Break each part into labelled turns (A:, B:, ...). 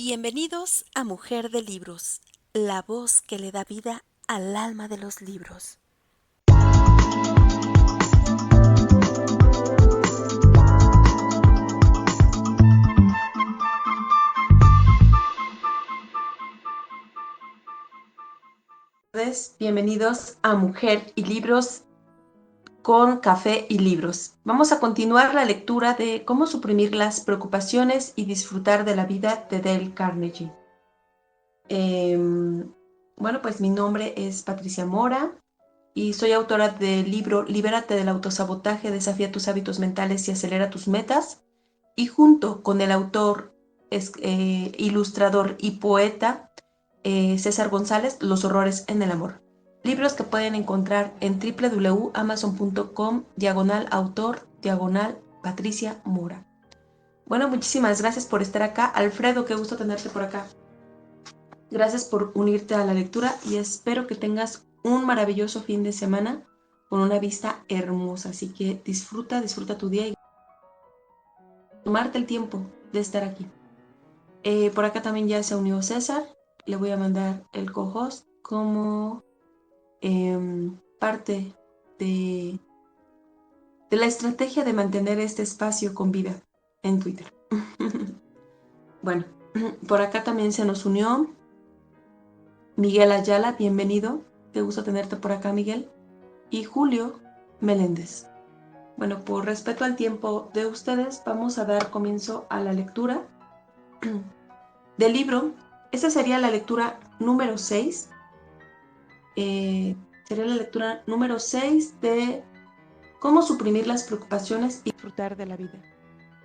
A: Bienvenidos a Mujer de Libros, la voz que le da vida al alma de los libros.
B: Bienvenidos a Mujer y Libros con Café y Libros. Vamos a continuar la lectura de Cómo suprimir las preocupaciones y disfrutar de la vida de Dale Carnegie. Pues mi nombre es Patricia Mora y soy autora del libro Libérate del autosabotaje, desafía tus hábitos mentales y acelera tus metas. Y junto con el autor, ilustrador y poeta César González, Los horrores en el amor. Libros que pueden encontrar en www.amazon.com/autor/Patricia Mora. Bueno, muchísimas gracias por estar acá. Alfredo, qué gusto tenerte por acá. Gracias por unirte a la lectura y espero que tengas un maravilloso fin de semana con una vista hermosa. Así que disfruta tu día y tomarte el tiempo de estar aquí. Por acá también ya se unió César. Le voy a mandar el co-host como parte de la estrategia de mantener este espacio con vida en Twitter. Bueno, por acá también se nos unió Miguel Ayala, bienvenido. Qué gusto tenerte por acá, Miguel. Y Julio Meléndez. Bueno, por respeto al tiempo de ustedes, vamos a dar comienzo a la lectura del libro. Esta sería la lectura número 6. Sería la lectura número 6 de Cómo suprimir las preocupaciones y disfrutar de la vida.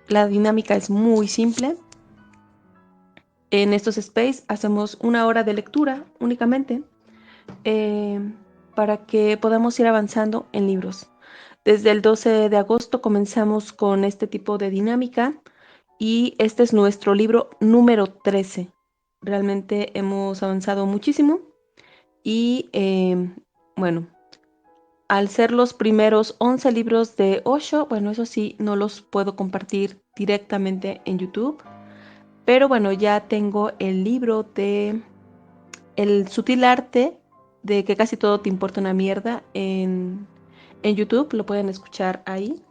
B: La dinámica es muy simple. En estos space hacemos 1 hora de lectura únicamente para que podamos ir avanzando en libros. Desde el 12 de agosto comenzamos con este tipo de dinámica y este es nuestro libro número 13. Realmente hemos avanzado muchísimo y al ser los primeros 11 libros de Osho, bueno, eso sí, no los puedo compartir directamente en YouTube, pero bueno, ya tengo el libro de El sutil arte de que casi todo te importa una mierda en YouTube, lo pueden escuchar ahí,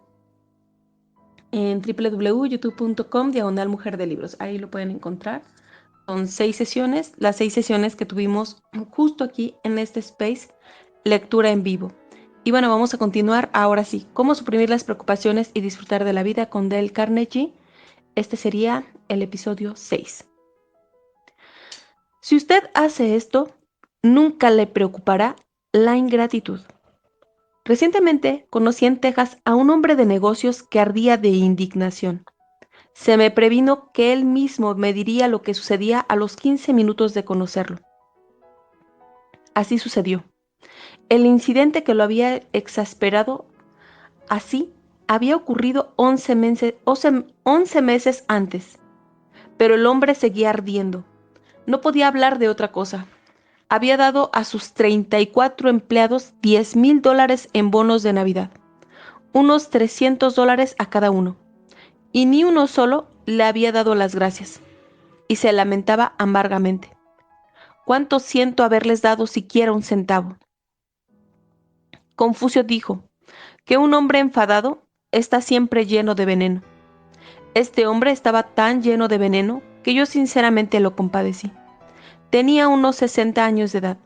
B: en www.youtube.com/mujer de libros, ahí lo pueden encontrar. Son 6 sesiones, las 6 sesiones que tuvimos justo aquí en este space, lectura en vivo. Y bueno, vamos a continuar ahora sí. Cómo suprimir las preocupaciones y disfrutar de la vida con Dale Carnegie. Este sería el episodio 6. Si usted hace esto, nunca le preocupará la ingratitud. Recientemente conocí en Texas a un hombre de negocios que ardía de indignación. Se me previno que él mismo me diría lo que sucedía a los 15 minutos de conocerlo. Así sucedió. El incidente que lo había exasperado así había ocurrido 11 meses antes, pero el hombre seguía ardiendo. No podía hablar de otra cosa. Había dado a sus 34 empleados $10,000 en bonos de Navidad, unos $300 a cada uno, y ni uno solo le había dado las gracias, y se lamentaba amargamente. ¿Cuánto siento haberles dado siquiera un centavo? Confucio dijo que un hombre enfadado está siempre lleno de veneno. Este hombre estaba tan lleno de veneno que yo sinceramente lo compadecí. Tenía unos 60 años de edad.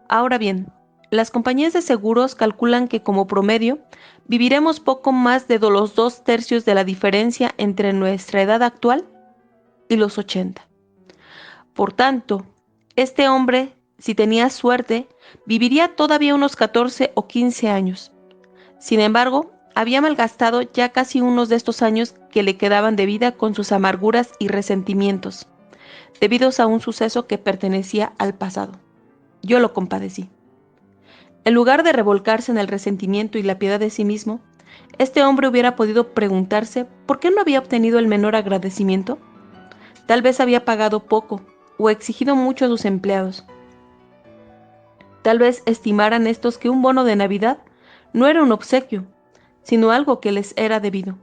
B: Ahora bien, las compañías de seguros calculan que como promedio viviremos poco más de los 2/3 de la diferencia entre nuestra edad actual y los 80. Por tanto, este hombre, si tenía suerte, viviría todavía unos 14 o 15 años. Sin embargo, había malgastado ya casi unos de estos años que le quedaban de vida con sus amarguras y resentimientos, debidos a un suceso que pertenecía al pasado. Yo lo compadecí. En lugar de revolcarse en el resentimiento y la piedad de sí mismo, este hombre hubiera podido preguntarse por qué no había obtenido el menor agradecimiento. Tal vez había pagado poco o exigido mucho a sus empleados. Tal vez estimaran estos que un bono de Navidad no era un obsequio, sino algo que les era debido.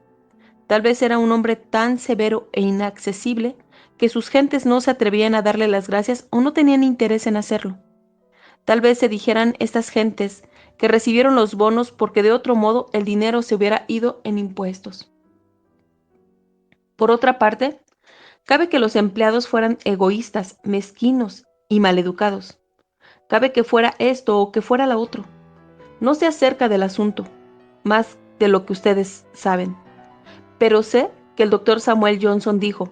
B: Tal vez era un hombre tan severo e inaccesible que sus gentes no se atrevían a darle las gracias o no tenían interés en hacerlo. Tal vez se dijeran estas gentes que recibieron los bonos porque de otro modo el dinero se hubiera ido en impuestos. Por otra parte, cabe que los empleados fueran egoístas, mezquinos y maleducados. Cabe que fuera esto o que fuera lo otro. No sé acerca del asunto, más de lo que ustedes saben. Pero sé que el doctor Samuel Johnson dijo,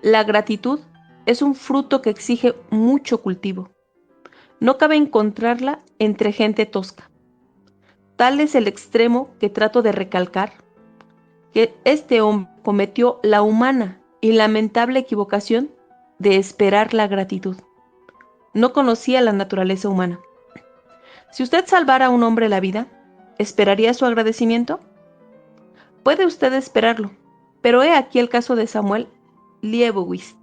B: la gratitud es un fruto que exige mucho cultivo. No cabe encontrarla entre gente tosca. Tal es el extremo que trato de recalcar, que este hombre cometió la humana y lamentable equivocación de esperar la gratitud. No conocía la naturaleza humana. Si usted salvara a un hombre la vida, ¿esperaría su agradecimiento? Puede usted esperarlo, pero he aquí el caso de Samuel Liebowitz,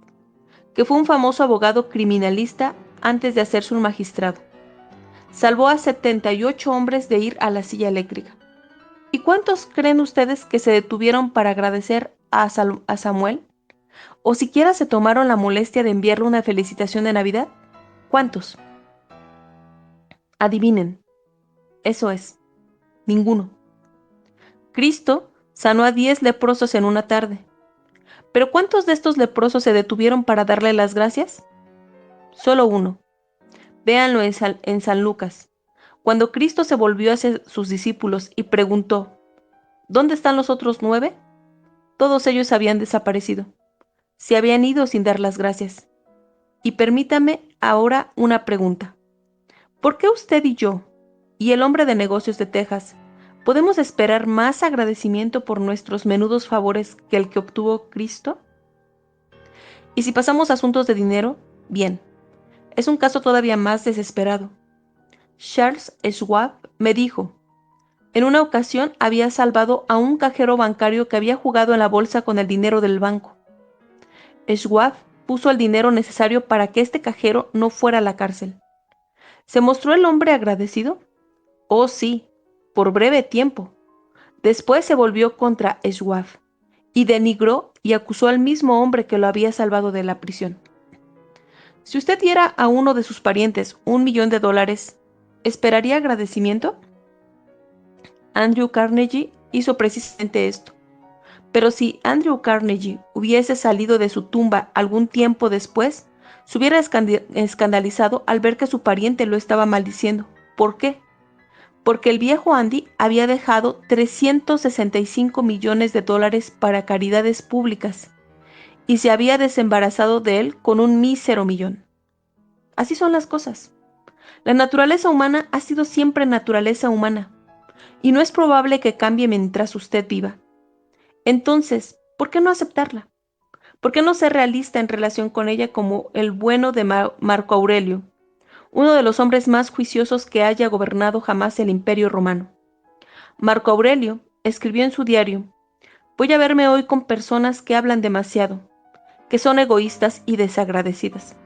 B: que fue un famoso abogado criminalista antes de hacerse un magistrado. Salvó a 78 hombres de ir a la silla eléctrica. ¿Y cuántos creen ustedes que se detuvieron para agradecer a Samuel? ¿O siquiera se tomaron la molestia de enviarle una felicitación de Navidad? ¿Cuántos? Adivinen. Eso es, ninguno. Cristo sanó a 10 leprosos en una tarde. ¿Pero cuántos de estos leprosos se detuvieron para darle las gracias? Solo uno. Véanlo en San Lucas. Cuando Cristo se volvió hacia sus discípulos y preguntó, ¿dónde están los otros 9? Todos ellos habían desaparecido. Se habían ido sin dar las gracias. Y permítame ahora una pregunta. ¿Por qué usted y yo, y el hombre de negocios de Texas, podemos esperar más agradecimiento por nuestros menudos favores que el que obtuvo Cristo? Y si pasamos a asuntos de dinero, bien, es un caso todavía más desesperado. Charles Schwab me dijo, en una ocasión había salvado a un cajero bancario que había jugado en la bolsa con el dinero del banco. Schwab puso el dinero necesario para que este cajero no fuera a la cárcel. ¿Se mostró el hombre agradecido? Oh, sí, por breve tiempo. Después se volvió contra Schwab y denigró y acusó al mismo hombre que lo había salvado de la prisión. Si usted diera a uno de sus parientes $1.000.000, ¿esperaría agradecimiento? Andrew Carnegie hizo precisamente esto. Pero si Andrew Carnegie hubiese salido de su tumba algún tiempo después, se hubiera escandalizado al ver que su pariente lo estaba maldiciendo. ¿Por qué? Porque el viejo Andy había dejado $365 millones para caridades públicas y se había desembarazado de él con un mísero millón. Así son las cosas. La naturaleza humana ha sido siempre naturaleza humana y no es probable que cambie mientras usted viva. Entonces, ¿por qué no aceptarla? ¿Por qué no ser realista en relación con ella como el bueno de Marco Aurelio, uno de los hombres más juiciosos que haya gobernado jamás el Imperio Romano? Marco Aurelio escribió en su diario, voy a verme hoy con personas que hablan demasiado, que son egoístas y desagradecidas,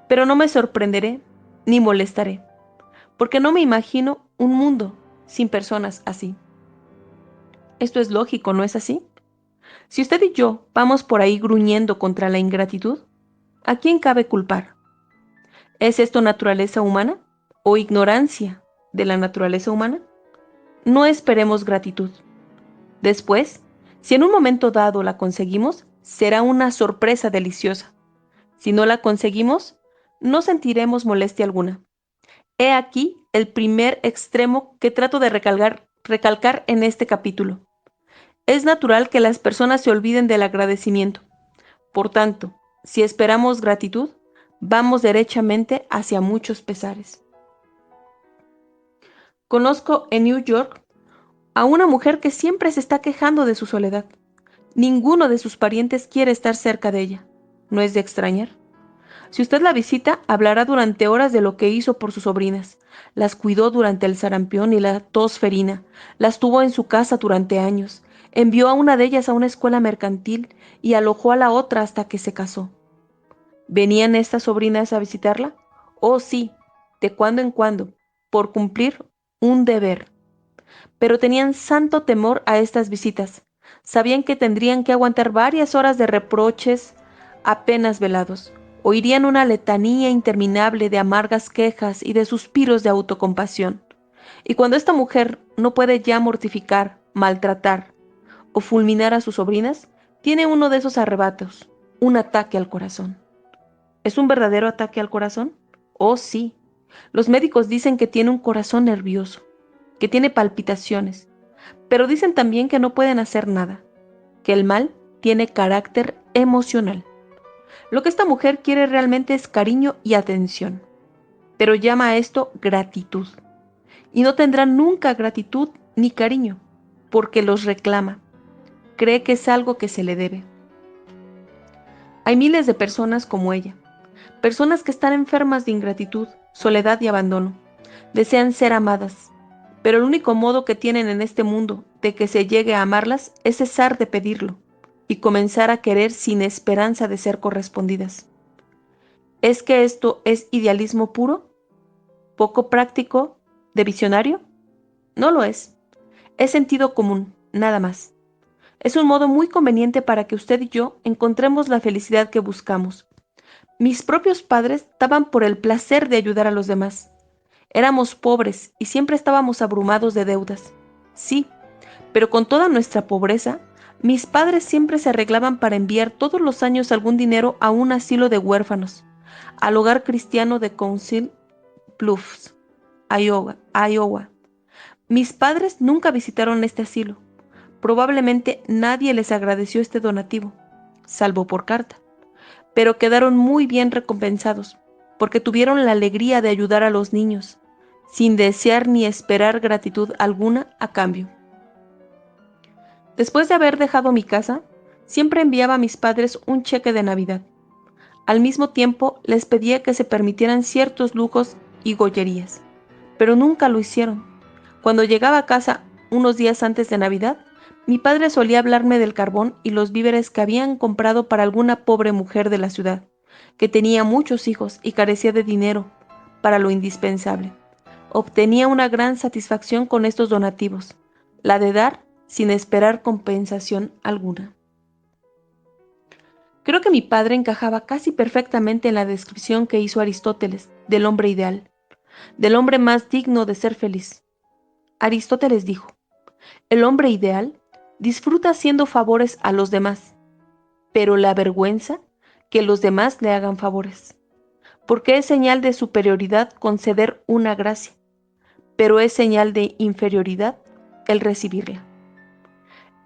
B: pero no me sorprenderé ni molestaré, porque no me imagino un mundo sin personas así. Esto es lógico, ¿no es así? Si usted y yo vamos por ahí gruñendo contra la ingratitud, ¿a quién cabe culpar? ¿Es esto naturaleza humana o ignorancia de la naturaleza humana? No esperemos gratitud. Después, si en un momento dado la conseguimos, será una sorpresa deliciosa. Si no la conseguimos, no sentiremos molestia alguna. He aquí el primer extremo que trato de recalcar en este capítulo. Es natural que las personas se olviden del agradecimiento. Por tanto, si esperamos gratitud, vamos derechamente hacia muchos pesares. Conozco en New York a una mujer que siempre se está quejando de su soledad. Ninguno de sus parientes quiere estar cerca de ella. ¿No es de extrañar? Si usted la visita, hablará durante horas de lo que hizo por sus sobrinas. Las cuidó durante el sarampión y la tos ferina. Las tuvo en su casa durante años. Envió a una de ellas a una escuela mercantil y alojó a la otra hasta que se casó. ¿Venían estas sobrinas a visitarla? Oh, sí, de cuando en cuando, por cumplir un deber. Pero tenían santo temor a estas visitas. Sabían que tendrían que aguantar varias horas de reproches, apenas velados, oirían una letanía interminable de amargas quejas y de suspiros de autocompasión. Y cuando esta mujer no puede ya mortificar, maltratar o fulminar a sus sobrinas, tiene uno de esos arrebatos, un ataque al corazón. ¿Es un verdadero ataque al corazón? Oh, sí. Los médicos dicen que tiene un corazón nervioso, que tiene palpitaciones, pero dicen también que no pueden hacer nada, que el mal tiene carácter emocional. Lo que esta mujer quiere realmente es cariño y atención, pero llama a esto gratitud. Y no tendrá nunca gratitud ni cariño, porque los reclama. Cree que es algo que se le debe. Hay miles de personas como ella, personas que están enfermas de ingratitud, soledad y abandono. Desean ser amadas, pero el único modo que tienen en este mundo de que se llegue a amarlas es cesar de pedirlo y comenzar a querer sin esperanza de ser correspondidas. ¿Es que esto es idealismo puro? ¿Poco práctico? ¿De visionario? No lo es. Es sentido común, nada más. Es un modo muy conveniente para que usted y yo encontremos la felicidad que buscamos. Mis propios padres daban por el placer de ayudar a los demás. Éramos pobres y siempre estábamos abrumados de deudas. Sí, pero con toda nuestra pobreza, mis padres siempre se arreglaban para enviar todos los años algún dinero a un asilo de huérfanos, al hogar cristiano de Council Bluffs, Iowa. Mis padres nunca visitaron este asilo. Probablemente nadie les agradeció este donativo, salvo por carta, pero quedaron muy bien recompensados, porque tuvieron la alegría de ayudar a los niños, sin desear ni esperar gratitud alguna a cambio. Después de haber dejado mi casa, siempre enviaba a mis padres un cheque de Navidad. Al mismo tiempo, les pedía que se permitieran ciertos lujos y gollerías, pero nunca lo hicieron. Cuando llegaba a casa unos días antes de Navidad, mi padre solía hablarme del carbón y los víveres que habían comprado para alguna pobre mujer de la ciudad, que tenía muchos hijos y carecía de dinero para lo indispensable. Obtenía una gran satisfacción con estos donativos, la de dar sin esperar compensación alguna. Creo que mi padre encajaba casi perfectamente en la descripción que hizo Aristóteles del hombre ideal, del hombre más digno de ser feliz. Aristóteles dijo: el hombre ideal disfruta haciendo favores a los demás, pero le avergüenza que los demás le hagan favores, porque es señal de superioridad conceder una gracia, pero es señal de inferioridad el recibirla.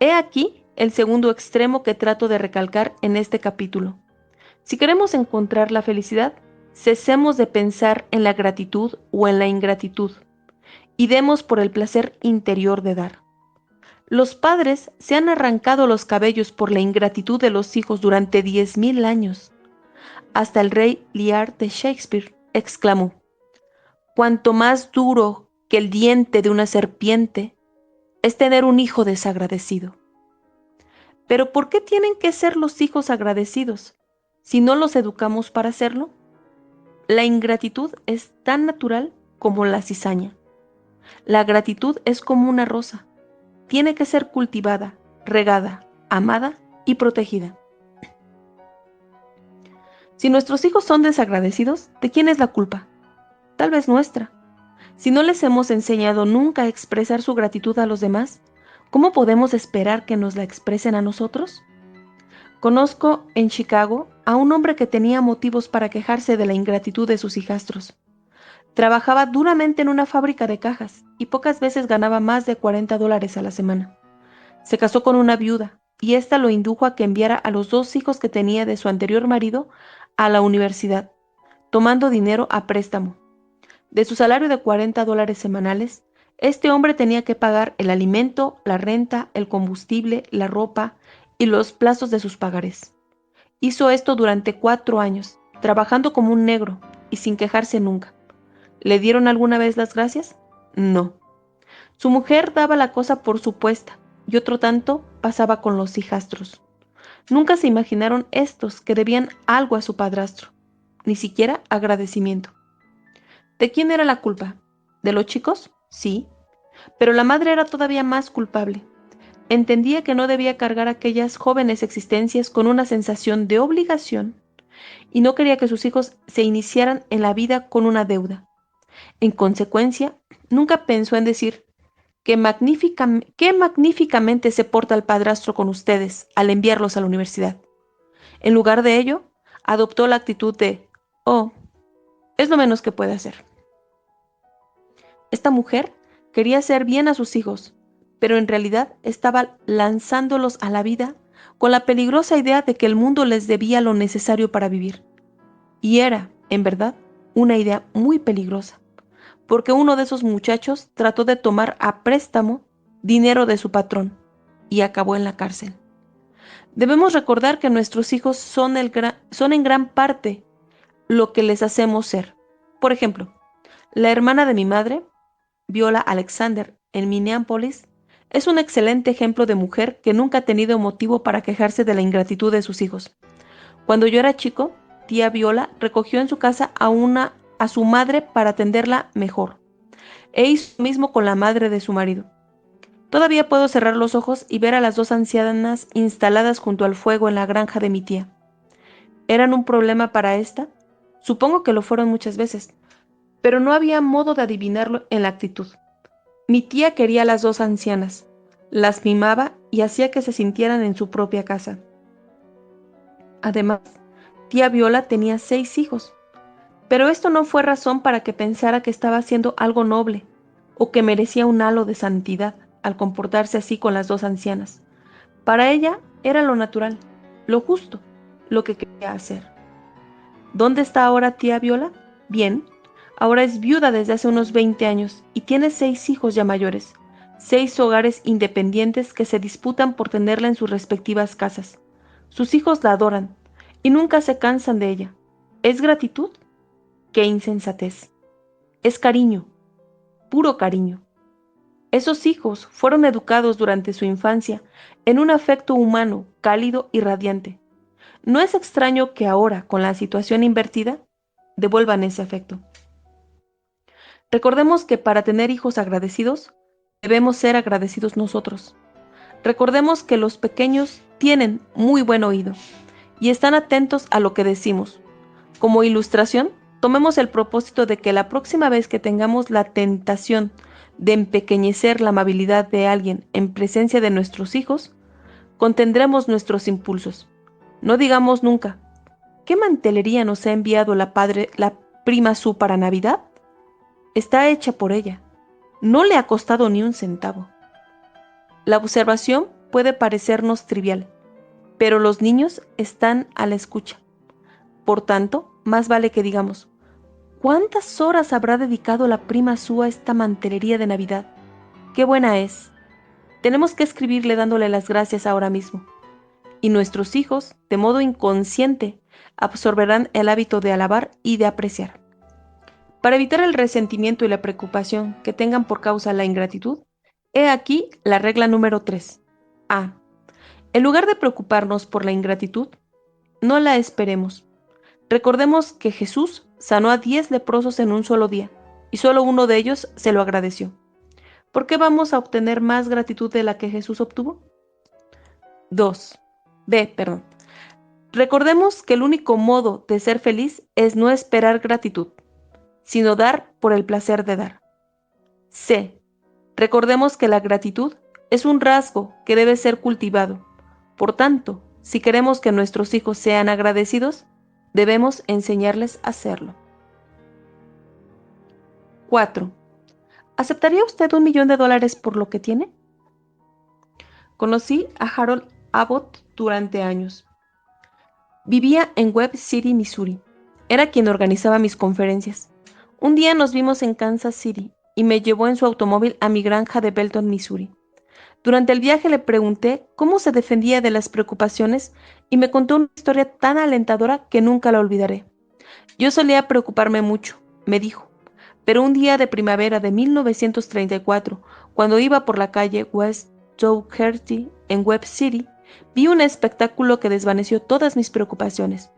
B: He aquí el segundo extremo que trato de recalcar en este capítulo. Si queremos encontrar la felicidad, cesemos de pensar en la gratitud o en la ingratitud y demos por el placer interior de dar. Los padres se han arrancado los cabellos por la ingratitud de los hijos durante 10.000 años. Hasta el rey Lear de Shakespeare exclamó: cuanto más duro que el diente de una serpiente es tener un hijo desagradecido. Pero ¿por qué tienen que ser los hijos agradecidos si no los educamos para hacerlo? La ingratitud es tan natural como la cizaña. La gratitud es como una rosa. Tiene que ser cultivada, regada, amada y protegida. Si nuestros hijos son desagradecidos, ¿de quién es la culpa? Tal vez nuestra. Si no les hemos enseñado nunca a expresar su gratitud a los demás, ¿cómo podemos esperar que nos la expresen a nosotros? Conozco en Chicago a un hombre que tenía motivos para quejarse de la ingratitud de sus hijastros. Trabajaba duramente en una fábrica de cajas y pocas veces ganaba más de $40 a la semana. Se casó con una viuda y ésta lo indujo a que enviara a los 2 hijos que tenía de su anterior marido a la universidad, tomando dinero a préstamo. De su salario de $40 semanales, este hombre tenía que pagar el alimento, la renta, el combustible, la ropa y los plazos de sus pagarés. Hizo esto durante 4 años, trabajando como un negro y sin quejarse nunca. ¿Le dieron alguna vez las gracias? No. Su mujer daba la cosa por supuesta y otro tanto pasaba con los hijastros. Nunca se imaginaron estos que debían algo a su padrastro, ni siquiera agradecimiento. ¿De quién era la culpa? ¿De los chicos? Sí, pero la madre era todavía más culpable. Entendía que no debía cargar aquellas jóvenes existencias con una sensación de obligación y no quería que sus hijos se iniciaran en la vida con una deuda. En consecuencia, nunca pensó en decir qué magníficamente se porta el padrastro con ustedes al enviarlos a la universidad. En lugar de ello, adoptó la actitud de, oh, es lo menos que puede hacer. Esta mujer quería hacer bien a sus hijos, pero en realidad estaba lanzándolos a la vida con la peligrosa idea de que el mundo les debía lo necesario para vivir. Y era, en verdad, una idea muy peligrosa, porque uno de esos muchachos trató de tomar a préstamo dinero de su patrón y acabó en la cárcel. Debemos recordar que nuestros hijos son en gran parte lo que les hacemos ser. Por ejemplo, la hermana de mi madre, Viola Alexander, en Minneapolis, es un excelente ejemplo de mujer que nunca ha tenido motivo para quejarse de la ingratitud de sus hijos. Cuando yo era chico, tía Viola recogió en su casa a su madre para atenderla mejor, e hizo lo mismo con la madre de su marido. Todavía puedo cerrar los ojos y ver a las dos ancianas instaladas junto al fuego en la granja de mi tía. ¿Eran un problema para esta? Supongo que lo fueron muchas veces, pero no había modo de adivinarlo en la actitud. Mi tía quería a las dos ancianas, las mimaba y hacía que se sintieran en su propia casa. Además, tía Viola tenía 6 hijos, pero esto no fue razón para que pensara que estaba haciendo algo noble o que merecía un halo de santidad al comportarse así con las dos ancianas. Para ella era lo natural, lo justo, lo que quería hacer. ¿Dónde está ahora tía Viola? Bien, ahora es viuda desde hace unos 20 años y tiene 6 hijos ya mayores, 6 hogares independientes que se disputan por tenerla en sus respectivas casas. Sus hijos la adoran y nunca se cansan de ella. ¿Es gratitud? ¡Qué insensatez! Es cariño, puro cariño. Esos hijos fueron educados durante su infancia en un afecto humano, cálido y radiante. No es extraño que ahora, con la situación invertida, devuelvan ese afecto. Recordemos que para tener hijos agradecidos, debemos ser agradecidos nosotros. Recordemos que los pequeños tienen muy buen oído y están atentos a lo que decimos. Como ilustración, tomemos el propósito de que la próxima vez que tengamos la tentación de empequeñecer la amabilidad de alguien en presencia de nuestros hijos, contendremos nuestros impulsos. No digamos nunca, ¿qué mantelería nos ha enviado la prima Su para Navidad? Está hecha por ella. No le ha costado ni un centavo. La observación puede parecernos trivial, pero los niños están a la escucha. Por tanto, más vale que digamos, ¿cuántas horas habrá dedicado la prima Su a esta mantelería de Navidad? ¡Qué buena es! Tenemos que escribirle dándole las gracias ahora mismo. Y nuestros hijos, de modo inconsciente, absorberán el hábito de alabar y de apreciar. Para evitar el resentimiento y la preocupación que tengan por causa la ingratitud, he aquí la regla número 3. A. En lugar de preocuparnos por la ingratitud, no la esperemos. Recordemos que Jesús sanó a 10 leprosos en un solo día, y solo uno de ellos se lo agradeció. ¿Por qué vamos a obtener más gratitud de la que Jesús obtuvo? 2. B. Recordemos que el único modo de ser feliz es no esperar gratitud, sino dar por el placer de dar. C. Recordemos que la gratitud es un rasgo que debe ser cultivado. Por tanto, si queremos que nuestros hijos sean agradecidos, debemos enseñarles a hacerlo. 4. ¿Aceptaría usted $1.000.000 por lo que tiene? Conocí a Harold Abbott durante años. Vivía en Webb City, Missouri. Era quien organizaba mis conferencias. Un día nos vimos en Kansas City y me llevó en su automóvil a mi granja de Belton, Missouri. Durante el viaje le pregunté cómo se defendía de las preocupaciones y me contó una historia tan alentadora que nunca la olvidaré. Yo solía preocuparme mucho, me dijo, pero un día de primavera de 1934, cuando iba por la calle West Dougherty en Webb City, vi un espectáculo que desvaneció todas mis preocupaciones.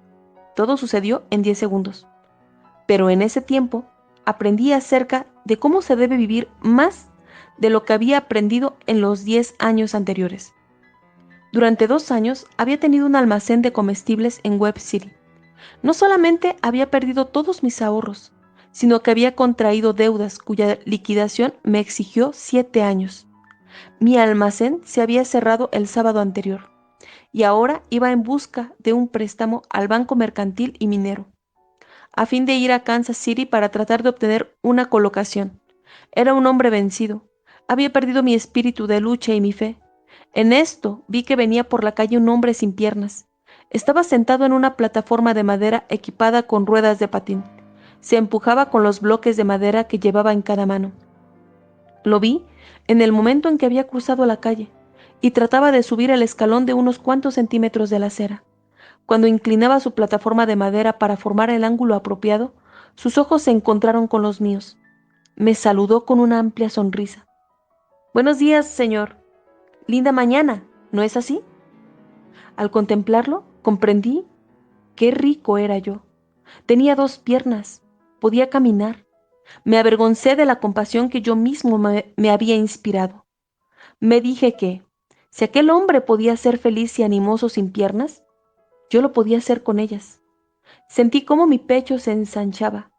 B: Todo sucedió en 10 segundos. Pero en ese tiempo aprendí acerca de cómo se debe vivir más de lo que había aprendido en los 10 años anteriores. Durante 2 años había tenido un almacén de comestibles en Webb City. No solamente había perdido todos mis ahorros, sino que había contraído deudas cuya liquidación me exigió 7 años. Mi almacén se había cerrado el sábado anterior y ahora iba en busca de un préstamo al Banco Mercantil y Minero, a fin de ir a Kansas City para tratar de obtener una colocación. Era un hombre vencido. Había perdido mi espíritu de lucha y mi fe. En esto vi que venía por la calle un hombre sin piernas. Estaba sentado en una plataforma de madera equipada con ruedas de patín. Se empujaba con los bloques de madera que llevaba en cada mano. Lo vi en el momento en que había cruzado la calle y trataba de subir el escalón de unos cuantos centímetros de la acera. Cuando inclinaba su plataforma de madera para formar el ángulo apropiado, sus ojos se encontraron con los míos. Me saludó con una amplia sonrisa. «Buenos días, señor. Linda mañana, ¿no es así?» Al contemplarlo, comprendí qué rico era yo. Tenía 2 piernas, podía caminar. Me avergoncé de la compasión que yo mismo me había inspirado. Me dije que, si aquel hombre podía ser feliz y animoso sin piernas, yo lo podía hacer con ellas. Sentí cómo mi pecho se ensanchaba.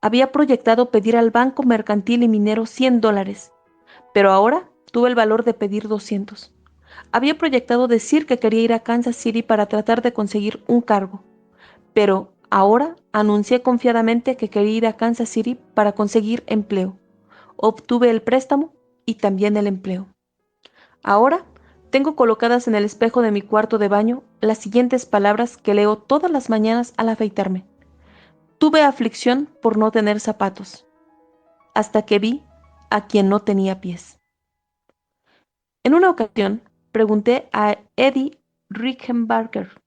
B: Había proyectado pedir al Banco Mercantil y Minero $100, pero ahora tuve el valor de pedir 200. Había proyectado decir que quería ir a Kansas City para tratar de conseguir un cargo, pero ahora anuncié confiadamente que quería ir a Kansas City para conseguir empleo. Obtuve el préstamo y también el empleo. Ahora tengo colocadas en el espejo de mi cuarto de baño las siguientes palabras que leo todas las mañanas al afeitarme. Tuve aflicción por no tener zapatos, hasta que vi a quien no tenía pies. En una ocasión, pregunté a Eddie Rickenbacker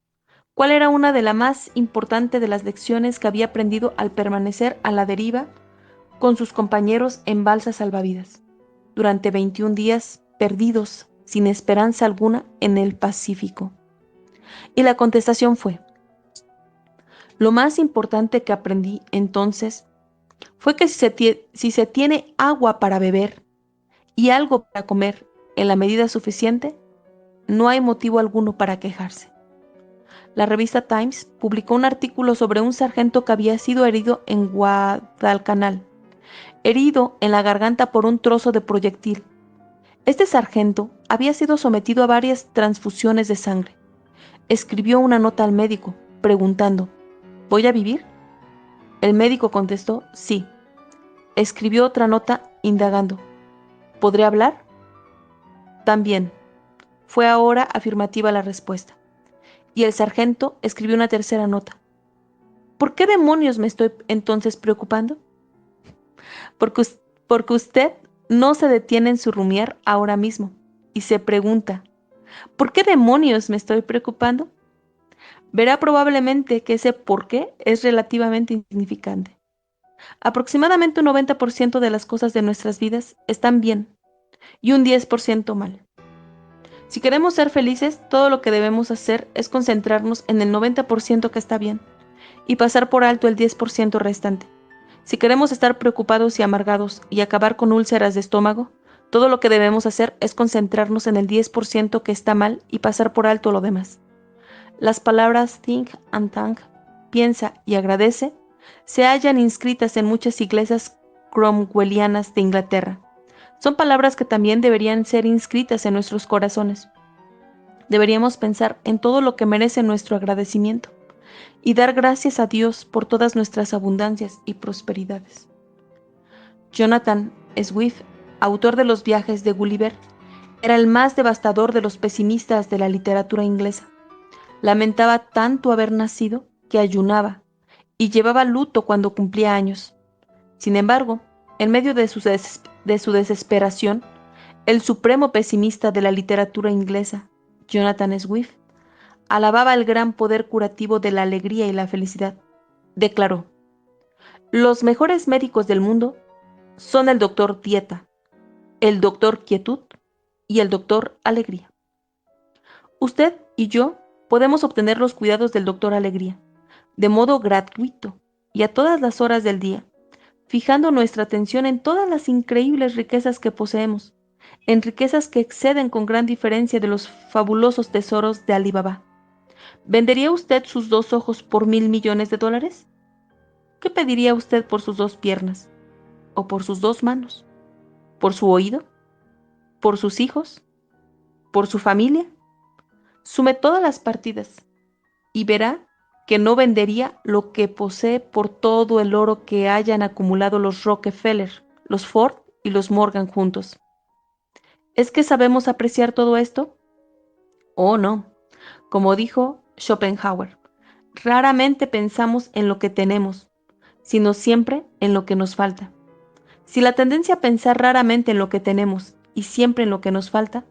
B: cuál era una de las más importantes de las lecciones que había aprendido al permanecer a la deriva con sus compañeros en balsas salvavidas, durante 21 días perdidos sin esperanza alguna en el Pacífico. Y la contestación fue: lo más importante que aprendí entonces fue que si se tiene agua para beber y algo para comer en la medida suficiente, no hay motivo alguno para quejarse. La revista Times publicó un artículo sobre un sargento que había sido herido en Guadalcanal, herido en la garganta por un trozo de proyectil. Este sargento había sido sometido a varias transfusiones de sangre. Escribió una nota al médico, preguntando: ¿voy a vivir? El médico contestó: sí. Escribió otra nota indagando: ¿podré hablar? También. Fue ahora afirmativa la respuesta. Y el sargento escribió una tercera nota: ¿por qué demonios me estoy entonces preocupando? Porque usted no se detiene en su rumiar ahora mismo y se pregunta: ¿por qué demonios me estoy preocupando? Verá probablemente que ese por qué es relativamente insignificante. Aproximadamente un 90% de las cosas de nuestras vidas están bien y un 10% mal. Si queremos ser felices, todo lo que debemos hacer es concentrarnos en el 90% que está bien y pasar por alto el 10% restante. Si queremos estar preocupados y amargados y acabar con úlceras de estómago, todo lo que debemos hacer es concentrarnos en el 10% que está mal y pasar por alto lo demás. Las palabras think and thank, piensa y agradece, se hallan inscritas en muchas iglesias cromwellianas de Inglaterra. Son palabras que también deberían ser inscritas en nuestros corazones. Deberíamos pensar en todo lo que merece nuestro agradecimiento y dar gracias a Dios por todas nuestras abundancias y prosperidades. Jonathan Swift, autor de Los viajes de Gulliver, era el más devastador de los pesimistas de la literatura inglesa. Lamentaba tanto haber nacido que ayunaba y llevaba luto cuando cumplía años. Sin embargo, en medio de su desesperación, el supremo pesimista de la literatura inglesa, Jonathan Swift, alababa el gran poder curativo de la alegría y la felicidad. Declaró: los mejores médicos del mundo son el doctor Dieta, el doctor Quietud y el doctor Alegría. Usted y yo podemos obtener los cuidados del doctor Alegría, de modo gratuito y a todas las horas del día, fijando nuestra atención en todas las increíbles riquezas que poseemos, en riquezas que exceden con gran diferencia de los fabulosos tesoros de Alí Baba. ¿Vendería usted sus 2 ojos por $1.000.000.000? ¿Qué pediría usted por sus 2 piernas? ¿O por sus 2 manos? ¿Por su oído? ¿Por sus hijos? ¿Por su familia? Sume todas las partidas y verá que no vendería lo que posee por todo el oro que hayan acumulado los Rockefeller, los Ford y los Morgan juntos. ¿Es que sabemos apreciar todo esto? Oh, no. Como dijo Schopenhauer, raramente pensamos en lo que tenemos, sino siempre en lo que nos falta. Si la tendencia a pensar raramente en lo que tenemos y siempre en lo que nos falta,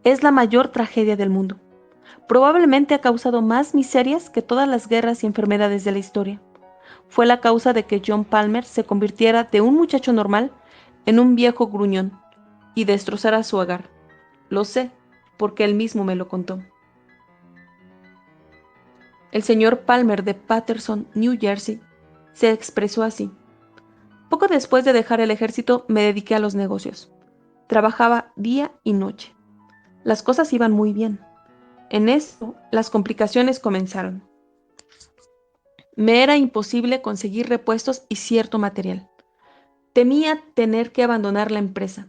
B: es la mayor tragedia del mundo. Probablemente ha causado más miserias que todas las guerras y enfermedades de la historia. Fue la causa de que John Palmer se convirtiera de un muchacho normal en un viejo gruñón y destrozara su hogar. Lo sé, porque él mismo me lo contó. El señor Palmer de Paterson, New Jersey, se expresó así. Poco después de dejar el ejército me dediqué a los negocios. Trabajaba día y noche. Las cosas iban muy bien. En esto, las complicaciones comenzaron. Me era imposible conseguir repuestos y cierto material. Temía tener que abandonar la empresa.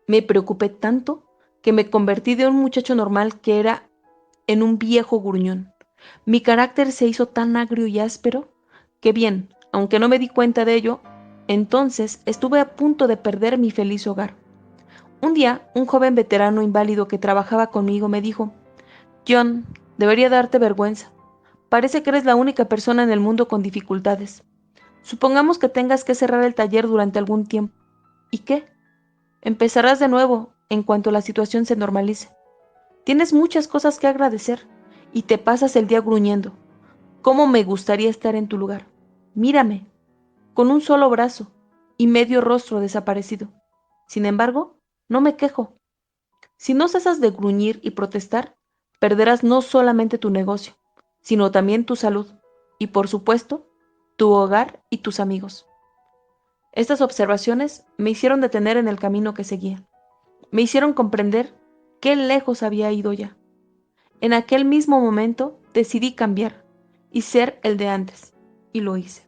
B: Me preocupé tanto que me convertí de un muchacho normal que era en un viejo gruñón. Mi carácter se hizo tan agrio y áspero que bien, aunque no me di cuenta de ello, entonces estuve a punto de perder mi feliz hogar. Un día, un joven veterano inválido que trabajaba conmigo me dijo, John, debería darte vergüenza. Parece que eres la única persona en el mundo con dificultades. Supongamos que tengas que cerrar el taller durante algún tiempo. ¿Y qué? Empezarás de nuevo en cuanto la situación se normalice. Tienes muchas cosas que agradecer y te pasas el día gruñendo. ¿Cómo me gustaría estar en tu lugar? Mírame, con un solo brazo y medio rostro desaparecido. Sin embargo, no me quejo. Si no cesas de gruñir y protestar, perderás no solamente tu negocio, sino también tu salud y, por supuesto, tu hogar y tus amigos. Estas observaciones me hicieron detener en el camino que seguía. Me hicieron comprender qué lejos había ido ya. En aquel mismo momento decidí cambiar y ser el de antes, y lo hice.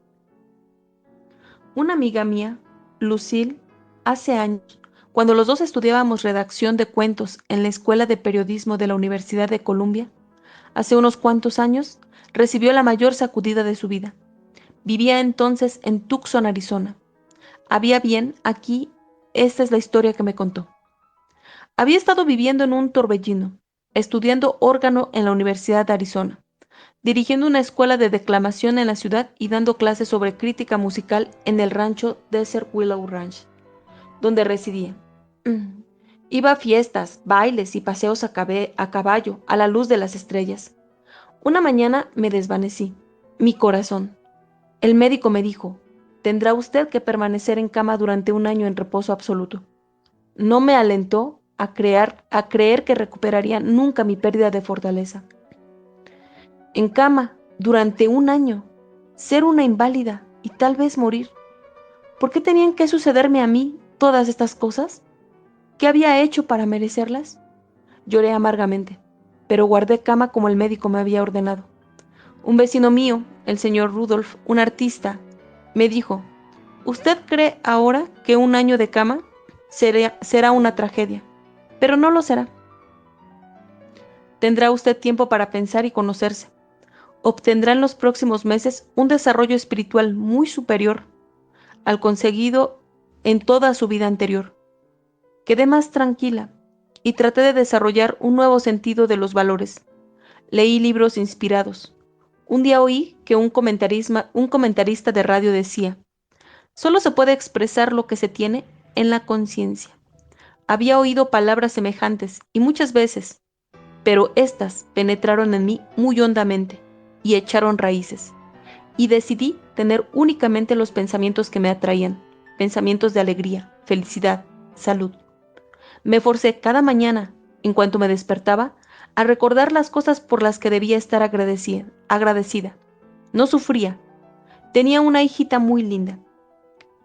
B: Una amiga mía, Lucille, hace años, cuando los dos estudiábamos redacción de cuentos en la Escuela de Periodismo de la Universidad de Columbia, hace unos cuantos años, recibió la mayor sacudida de su vida. Vivía entonces en Tucson, Arizona. Había bien, aquí, esta es la historia que me contó. Había estado viviendo en un torbellino, estudiando órgano en la Universidad de Arizona, dirigiendo una escuela de declamación en la ciudad y dando clases sobre crítica musical en el rancho Desert Willow Ranch, donde residía. Iba a fiestas, bailes y paseos a caballo, a la luz de las estrellas. Una mañana me desvanecí. Mi corazón. El médico me dijo, tendrá usted que permanecer en cama durante un año en reposo absoluto. No me alentó a creer que recuperaría nunca mi pérdida de fortaleza. En cama, durante un año, ser una inválida y tal vez morir. ¿Por qué tenían que sucederme a mí todas estas cosas? ¿Qué había hecho para merecerlas? Lloré amargamente, pero guardé cama como el médico me había ordenado. Un vecino mío, el señor Rudolph, un artista, me dijo, ¿usted cree ahora que un año de cama será una tragedia? Pero no lo será. Tendrá usted tiempo para pensar y conocerse. Obtendrá en los próximos meses un desarrollo espiritual muy superior al conseguido en toda su vida anterior. Quedé más tranquila y traté de desarrollar un nuevo sentido de los valores. Leí libros inspirados. Un día oí que un comentarista de radio decía, solo se puede expresar lo que se tiene en la conciencia. Había oído palabras semejantes y muchas veces, pero éstas penetraron en mí muy hondamente y echaron raíces. Y decidí tener únicamente los pensamientos que me atraían, pensamientos de alegría, felicidad, salud. Me forcé cada mañana, en cuanto me despertaba, a recordar las cosas por las que debía estar agradecida. No sufría. Tenía una hijita muy linda.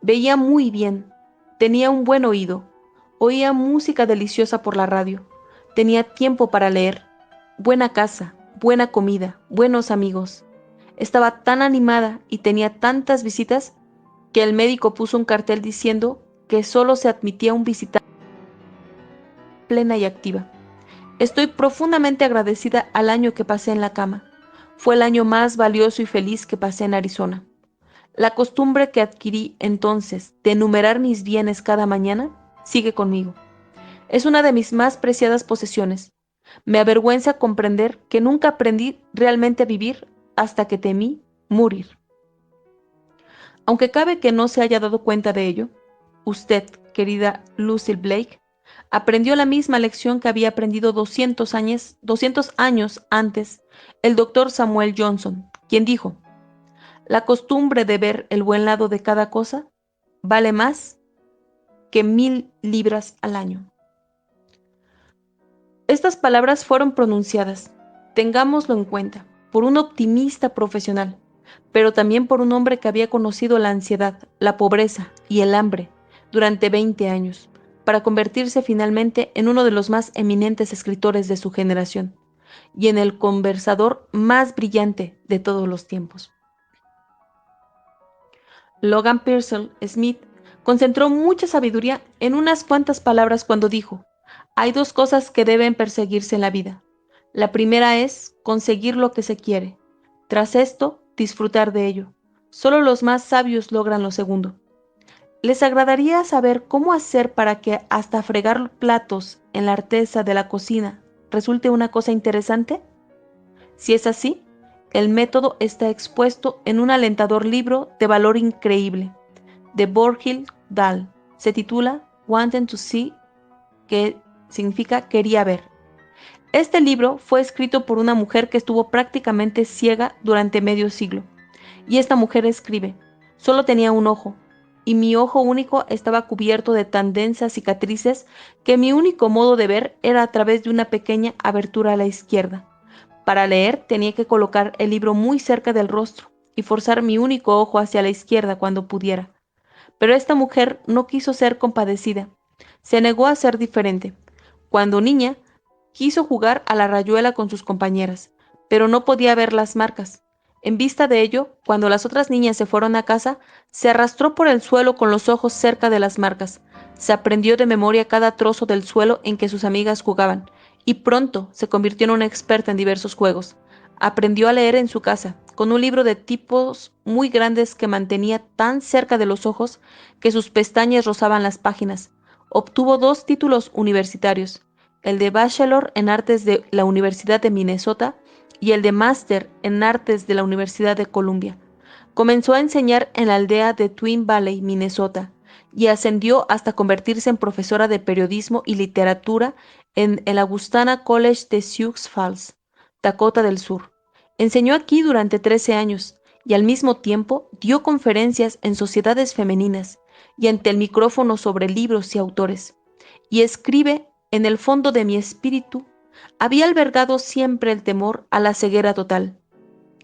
B: Veía muy bien. Tenía un buen oído. Oía música deliciosa por la radio. Tenía tiempo para leer. Buena casa, buena comida, buenos amigos. Estaba tan animada y tenía tantas visitas que el médico puso un cartel diciendo que solo se admitía un visitante plena y activa. Estoy profundamente agradecida al año que pasé en la cama. Fue el año más valioso y feliz que pasé en Arizona. La costumbre que adquirí entonces de enumerar mis bienes cada mañana sigue conmigo. Es una de mis más preciadas posesiones. Me avergüenza comprender que nunca aprendí realmente a vivir hasta que temí morir. Aunque cabe que no se haya dado cuenta de ello, usted, querida Lucille Blake, aprendió la misma lección que había aprendido 200 años antes el doctor Samuel Johnson, quien dijo: la costumbre de ver el buen lado de cada cosa vale más que 1000 libras al año. Estas palabras fueron pronunciadas, tengámoslo en cuenta, por un optimista profesional, pero también por un hombre que había conocido la ansiedad, la pobreza y el hambre durante 20 años, para convertirse finalmente en uno de los más eminentes escritores de su generación y en el conversador más brillante de todos los tiempos. Logan Pearsall Smith concentró mucha sabiduría en unas cuantas palabras cuando dijo: hay dos cosas que deben perseguirse en la vida. La primera es conseguir lo que se quiere. Tras esto, disfrutar de ello. Solo los más sabios logran lo segundo. ¿Les agradaría saber cómo hacer para que hasta fregar platos en la artesa de la cocina resulte una cosa interesante? Si es así, el método está expuesto en un alentador libro de valor increíble, de Borghild Dahl. Se titula Wanting to See, que significa quería ver. Este libro fue escrito por una mujer que estuvo prácticamente ciega durante medio siglo. Y esta mujer escribe: solo tenía un ojo, y mi ojo único estaba cubierto de tan densas cicatrices que mi único modo de ver era a través de una pequeña abertura a la izquierda. Para leer tenía que colocar el libro muy cerca del rostro y forzar mi único ojo hacia la izquierda cuando pudiera. Pero esta mujer no quiso ser compadecida. Se negó a ser diferente. Cuando niña, quiso jugar a la rayuela con sus compañeras, pero no podía ver las marcas. En vista de ello, cuando las otras niñas se fueron a casa, se arrastró por el suelo con los ojos cerca de las marcas. Se aprendió de memoria cada trozo del suelo en que sus amigas jugaban, y pronto se convirtió en una experta en diversos juegos. Aprendió a leer en su casa, con un libro de tipos muy grandes que mantenía tan cerca de los ojos que sus pestañas rozaban las páginas. Obtuvo 2 títulos universitarios, el de Bachelor en Artes de la Universidad de Minnesota y el de Máster en Artes de la Universidad de Columbia. Comenzó a enseñar en la aldea de Twin Valley, Minnesota, y ascendió hasta convertirse en profesora de periodismo y literatura en el Augustana College de Sioux Falls, Dakota del Sur. Enseñó aquí durante 13 años y al mismo tiempo dio conferencias en sociedades femeninas y ante el micrófono sobre libros y autores. Y escribe: en el fondo de mi espíritu había albergado siempre el temor a la ceguera total.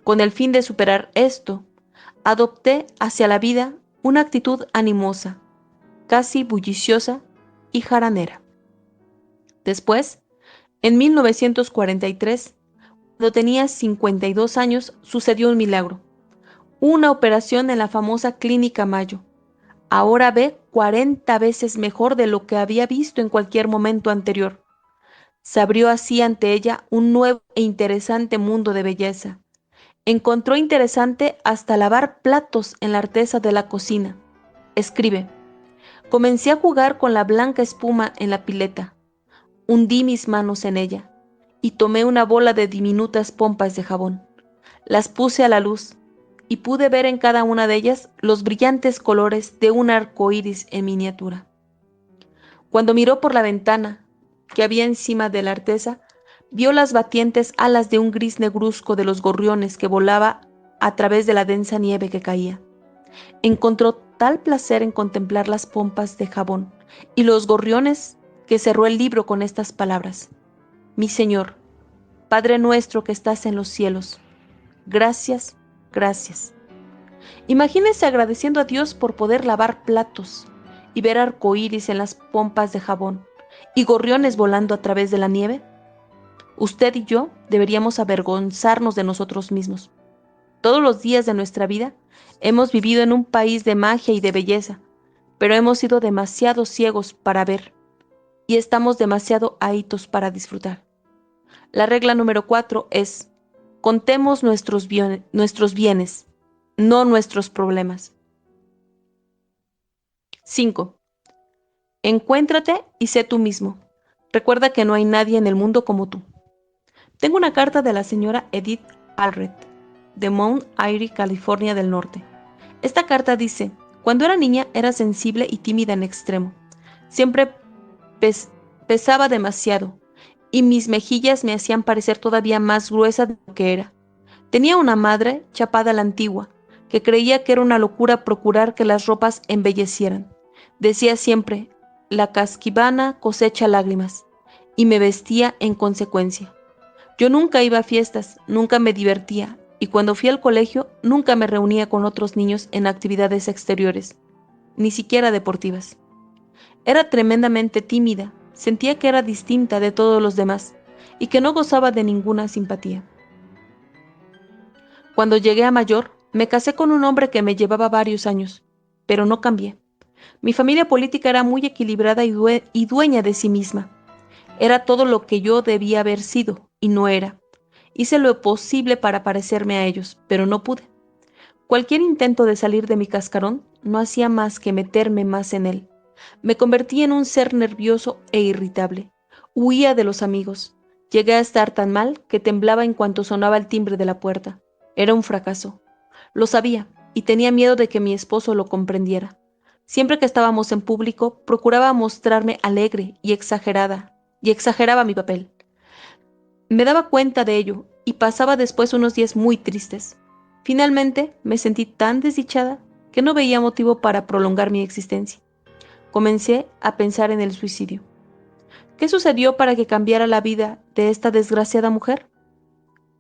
B: Con el fin de superar esto, adopté hacia la vida una actitud animosa, casi bulliciosa y jaranera. Después, en 1943, cuando tenía 52 años, sucedió un milagro. Una operación en la famosa Clínica Mayo. Ahora ve 40 veces mejor de lo que había visto en cualquier momento anterior. Se abrió así ante ella un nuevo e interesante mundo de belleza. Encontró interesante hasta lavar platos en la artesa de la cocina. Escribe: comencé a jugar con la blanca espuma en la pileta. Hundí mis manos en ella y tomé una bola de diminutas pompas de jabón. Las puse a la luz y pude ver en cada una de ellas los brillantes colores de un arco iris en miniatura. Cuando miró por la ventana que había encima de la artesa, vio las batientes alas de un gris negruzco de los gorriones que volaba a través de la densa nieve que caía. Encontró tal placer en contemplar las pompas de jabón y los gorriones que cerró el libro con estas palabras: mi Señor, Padre nuestro que estás en los cielos, gracias, gracias. Imagínese agradeciendo a Dios por poder lavar platos y ver arcoíris en las pompas de jabón y gorriones volando a través de la nieve? Usted y yo deberíamos avergonzarnos de nosotros mismos. Todos los días de nuestra vida hemos vivido en un país de magia y de belleza, pero hemos sido demasiado ciegos para ver y estamos demasiado ahitos para disfrutar. La regla número 4 es: contemos nuestros bienes, no nuestros problemas. 5. Encuéntrate y sé tú mismo. Recuerda que no hay nadie en el mundo como tú. Tengo una carta de la señora Edith Allred, de Mount Airy, California del Norte. Esta carta dice: cuando era niña era sensible y tímida en extremo. Siempre pesaba demasiado, y mis mejillas me hacían parecer todavía más gruesa de lo que era. Tenía una madre, chapada a la antigua, que creía que era una locura procurar que las ropas embellecieran. Decía siempre: la casquivana cosecha lágrimas, y me vestía en consecuencia. Yo nunca iba a fiestas, nunca me divertía, y cuando fui al colegio nunca me reunía con otros niños en actividades exteriores, ni siquiera deportivas. Era tremendamente tímida, sentía que era distinta de todos los demás, y que no gozaba de ninguna simpatía. Cuando llegué a mayor, me casé con un hombre que me llevaba varios años, pero no cambié. Mi familia política era muy equilibrada y dueña de sí misma. Era todo lo que yo debía haber sido, y no era. Hice lo posible para parecerme a ellos, pero no pude. Cualquier intento de salir de mi cascarón no hacía más que meterme más en él. Me convertí en un ser nervioso e irritable. Huía de los amigos. Llegué a estar tan mal que temblaba en cuanto sonaba el timbre de la puerta. Era un fracaso. Lo sabía y tenía miedo de que mi esposo lo comprendiera. Siempre que estábamos en público, procuraba mostrarme alegre y exageraba mi papel. Me daba cuenta de ello y pasaba después unos días muy tristes. Finalmente me sentí tan desdichada que no veía motivo para prolongar mi existencia. Comencé a pensar en el suicidio. ¿Qué sucedió para que cambiara la vida de esta desgraciada mujer?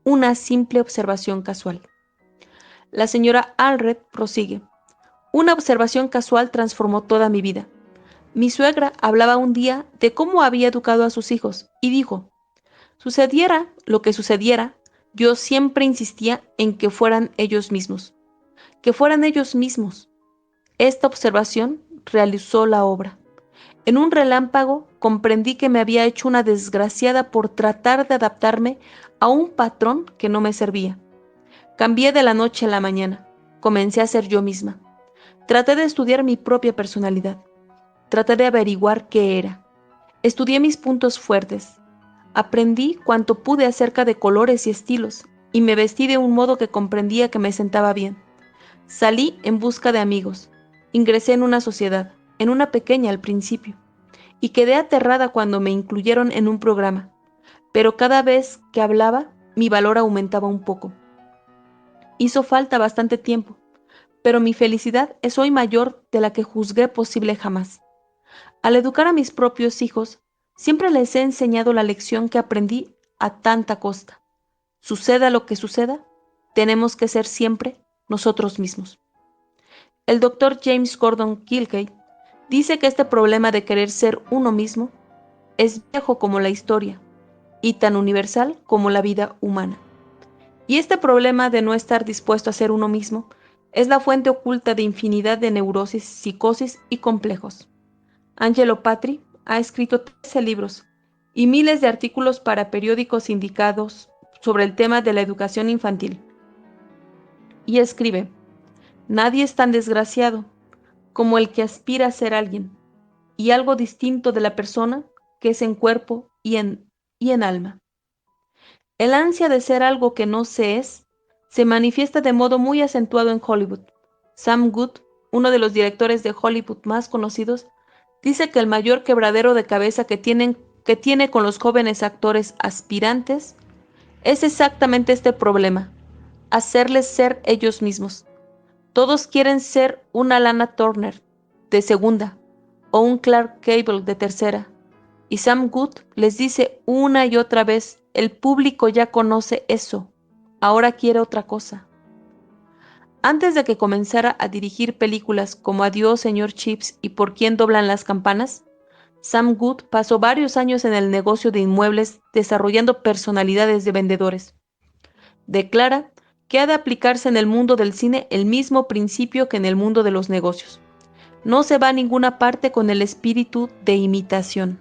B: Una simple observación casual. La señora Allred prosigue. Una observación casual transformó toda mi vida. Mi suegra hablaba un día de cómo había educado a sus hijos y dijo: sucediera lo que sucediera, yo siempre insistía en que fueran ellos mismos. Que fueran ellos mismos. Esta observación realizó la obra. En un relámpago comprendí que me había hecho una desgraciada por tratar de adaptarme a un patrón que no me servía. Cambié de la noche a la mañana. Comencé a ser yo misma. Traté de estudiar mi propia personalidad. Traté de averiguar qué era. Estudié mis puntos fuertes. Aprendí cuanto pude acerca de colores y estilos, y me vestí de un modo que comprendía que me sentaba bien. Salí en busca de amigos. Ingresé en una sociedad, en una pequeña al principio, y quedé aterrada cuando me incluyeron en un programa. Pero cada vez que hablaba, mi valor aumentaba un poco. Hizo falta bastante tiempo, pero mi felicidad es hoy mayor de la que juzgué posible jamás. Al educar a mis propios hijos, siempre les he enseñado la lección que aprendí a tanta costa. Suceda lo que suceda, tenemos que ser siempre nosotros mismos. El doctor James Gordon Gilkey dice que este problema de querer ser uno mismo es viejo como la historia y tan universal como la vida humana. Y este problema de no estar dispuesto a ser uno mismo es la fuente oculta de infinidad de neurosis, psicosis y complejos. Angelo Patri ha escrito 13 libros y miles de artículos para periódicos indicados sobre el tema de la educación infantil. Y escribe: nadie es tan desgraciado como el que aspira a ser alguien, y algo distinto de la persona que es en cuerpo y en alma. El ansia de ser algo que no se es se manifiesta de modo muy acentuado en Hollywood. Sam Good, uno de los directores de Hollywood más conocidos, dice que el mayor quebradero de cabeza que tiene con los jóvenes actores aspirantes es exactamente este problema: hacerles ser ellos mismos. Todos quieren ser una Lana Turner de segunda o un Clark Gable de tercera. Y Sam Good les dice una y otra vez: el público ya conoce eso, ahora quiere otra cosa. Antes de que comenzara a dirigir películas como Adiós, señor Chips y Por quién doblan las campanas, Sam Good pasó varios años en el negocio de inmuebles desarrollando personalidades de vendedores. Declara que ha de aplicarse en el mundo del cine el mismo principio que en el mundo de los negocios. No se va a ninguna parte con el espíritu de imitación.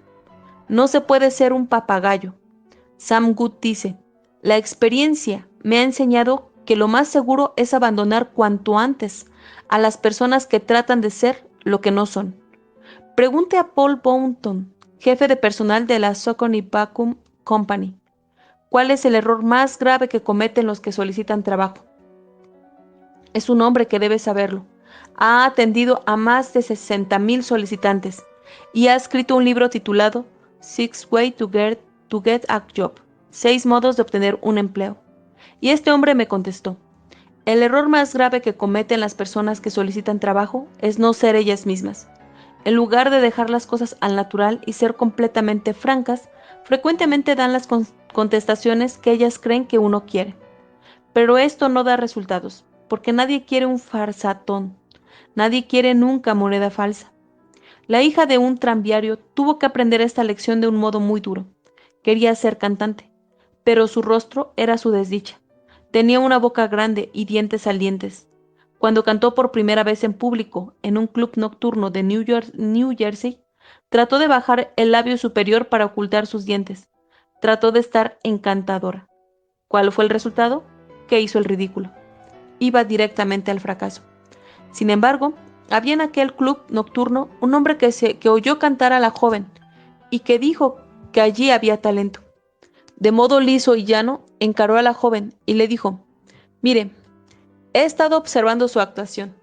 B: No se puede ser un papagayo. Sam Good dice, la experiencia me ha enseñado que lo más seguro es abandonar cuanto antes a las personas que tratan de ser lo que no son. Pregunte a Paul Bounton, jefe de personal de la Saucony Vacuum Company, ¿cuál es el error más grave que cometen los que solicitan trabajo? Es un hombre que debe saberlo. Ha atendido a más de 60,000 solicitantes y ha escrito un libro titulado Six Ways to Get a Job, 6 modos de obtener un empleo. Y este hombre me contestó, el error más grave que cometen las personas que solicitan trabajo es no ser ellas mismas. En lugar de dejar las cosas al natural y ser completamente francas, frecuentemente dan las contestaciones que ellas creen que uno quiere. Pero esto no da resultados, porque nadie quiere un farsatón. Nadie quiere nunca moneda falsa. La hija de un tranviario tuvo que aprender esta lección de un modo muy duro. Quería ser cantante, pero su rostro era su desdicha. Tenía una boca grande y dientes salientes. Cuando cantó por primera vez en público en un club nocturno de New Jersey, trató de bajar el labio superior para ocultar sus dientes. Trató de estar encantadora. ¿Cuál fue el resultado? Que hizo el ridículo. Iba directamente al fracaso. Sin embargo, había en aquel club nocturno un hombre que oyó cantar a la joven y que dijo que allí había talento. De modo liso y llano, encaró a la joven y le dijo, mire, he estado observando su actuación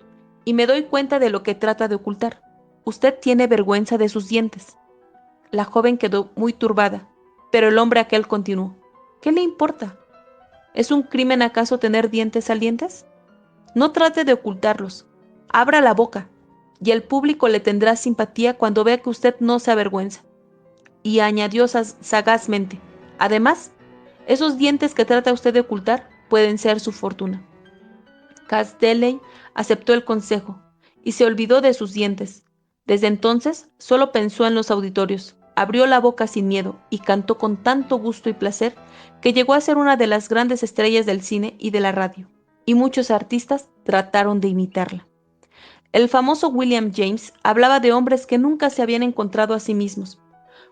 B: y me doy cuenta de lo que trata de ocultar. Usted tiene vergüenza de sus dientes. La joven quedó muy turbada, pero el hombre aquel continuó. ¿Qué le importa? ¿Es un crimen acaso tener dientes salientes? No trate de ocultarlos. Abra la boca, y el público le tendrá simpatía cuando vea que usted no se avergüenza. Y añadió sagazmente, además, esos dientes que trata usted de ocultar pueden ser su fortuna. Casdeley aceptó el consejo y se olvidó de sus dientes. Desde entonces solo pensó en los auditorios, abrió la boca sin miedo y cantó con tanto gusto y placer que llegó a ser una de las grandes estrellas del cine y de la radio, y muchos artistas trataron de imitarla. El famoso William James hablaba de hombres que nunca se habían encontrado a sí mismos,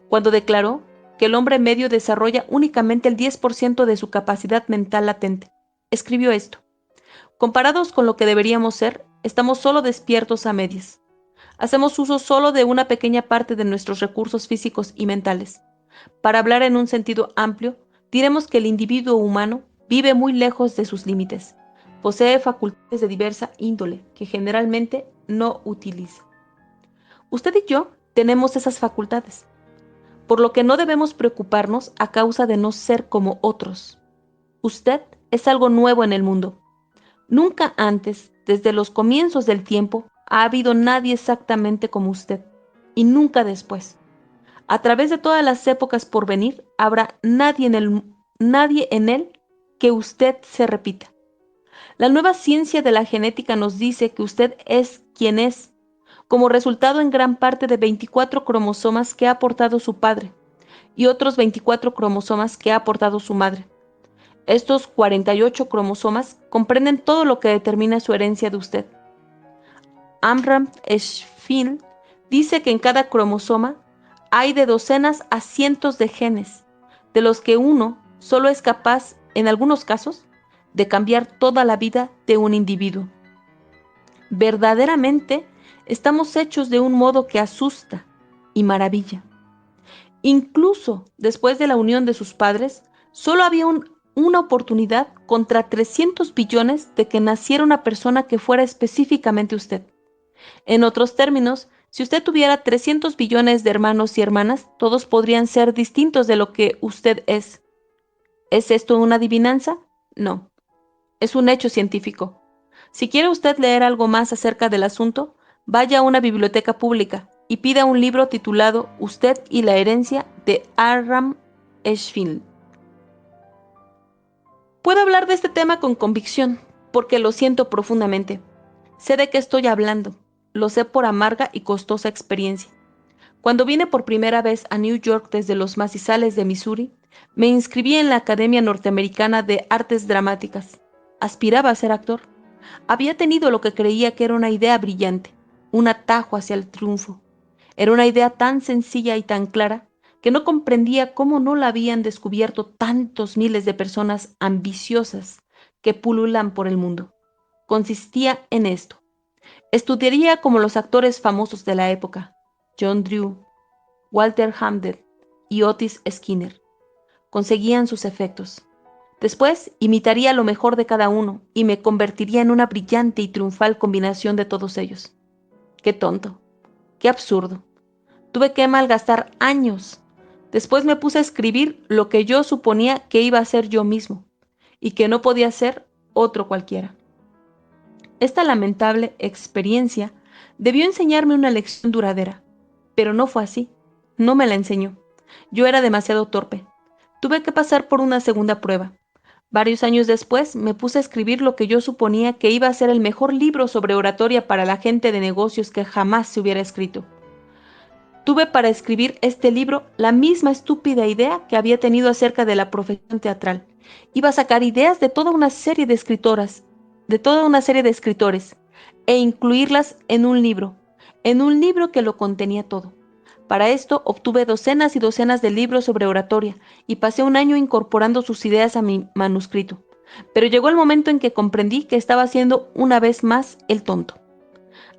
B: cuando declaró que el hombre medio desarrolla únicamente el 10% de su capacidad mental latente. Escribió esto. Comparados con lo que deberíamos ser, estamos solo despiertos a medias. Hacemos uso solo de una pequeña parte de nuestros recursos físicos y mentales. Para hablar en un sentido amplio, diremos que el individuo humano vive muy lejos de sus límites. Posee facultades de diversa índole que generalmente no utiliza. Usted y yo tenemos esas facultades, por lo que no debemos preocuparnos a causa de no ser como otros. Usted es algo nuevo en el mundo. Nunca antes, desde los comienzos del tiempo, ha habido nadie exactamente como usted, y nunca después. A través de todas las épocas por venir, habrá nadie en él que usted se repita. La nueva ciencia de la genética nos dice que usted es quien es, como resultado en gran parte de 24 cromosomas que ha aportado su padre y otros 24 cromosomas que ha aportado su madre. Estos 48 cromosomas comprenden todo lo que determina su herencia de usted. Amram Schfield dice que en cada cromosoma hay de docenas a cientos de genes, de los que uno solo es capaz, en algunos casos, de cambiar toda la vida de un individuo. Verdaderamente, estamos hechos de un modo que asusta y maravilla. Incluso después de la unión de sus padres, solo había una oportunidad contra 300 billones de que naciera una persona que fuera específicamente usted. En otros términos, si usted tuviera 300 billones de hermanos y hermanas, todos podrían ser distintos de lo que usted es. ¿Es esto una adivinanza? No, es un hecho científico. Si quiere usted leer algo más acerca del asunto, vaya a una biblioteca pública y pida un libro titulado Usted y la herencia de Amram Schfield. Puedo hablar de este tema con convicción, porque lo siento profundamente. Sé de qué estoy hablando. Lo sé por amarga y costosa experiencia. Cuando vine por primera vez a New York desde los macizales de Missouri, me inscribí en la Academia Norteamericana de Artes Dramáticas. Aspiraba a ser actor. Había tenido lo que creía que era una idea brillante, un atajo hacia el triunfo. Era una idea tan sencilla y tan clara que no comprendía cómo no la habían descubierto tantos miles de personas ambiciosas que pululan por el mundo. Consistía en esto. Estudiaría como los actores famosos de la época, John Drew, Walter Hamden y Otis Skinner. Conseguían sus efectos. Después imitaría lo mejor de cada uno y me convertiría en una brillante y triunfal combinación de todos ellos. Qué tonto, qué absurdo. Tuve que malgastar años. Después me puse a escribir lo que yo suponía que iba a ser yo mismo y que no podía ser otro cualquiera. Esta lamentable experiencia debió enseñarme una lección duradera, pero no fue así. No me la enseñó. Yo era demasiado torpe. Tuve que pasar por una segunda prueba. Varios años después me puse a escribir lo que yo suponía que iba a ser el mejor libro sobre oratoria para la gente de negocios que jamás se hubiera escrito. Tuve para escribir este libro la misma estúpida idea que había tenido acerca de la profesión teatral. Iba a sacar ideas de toda una serie de escritoras, de toda una serie de escritores, e incluirlas en un libro que lo contenía todo. Para esto obtuve docenas y docenas de libros sobre oratoria y pasé un año incorporando sus ideas a mi manuscrito. Pero llegó el momento en que comprendí que estaba siendo una vez más el tonto.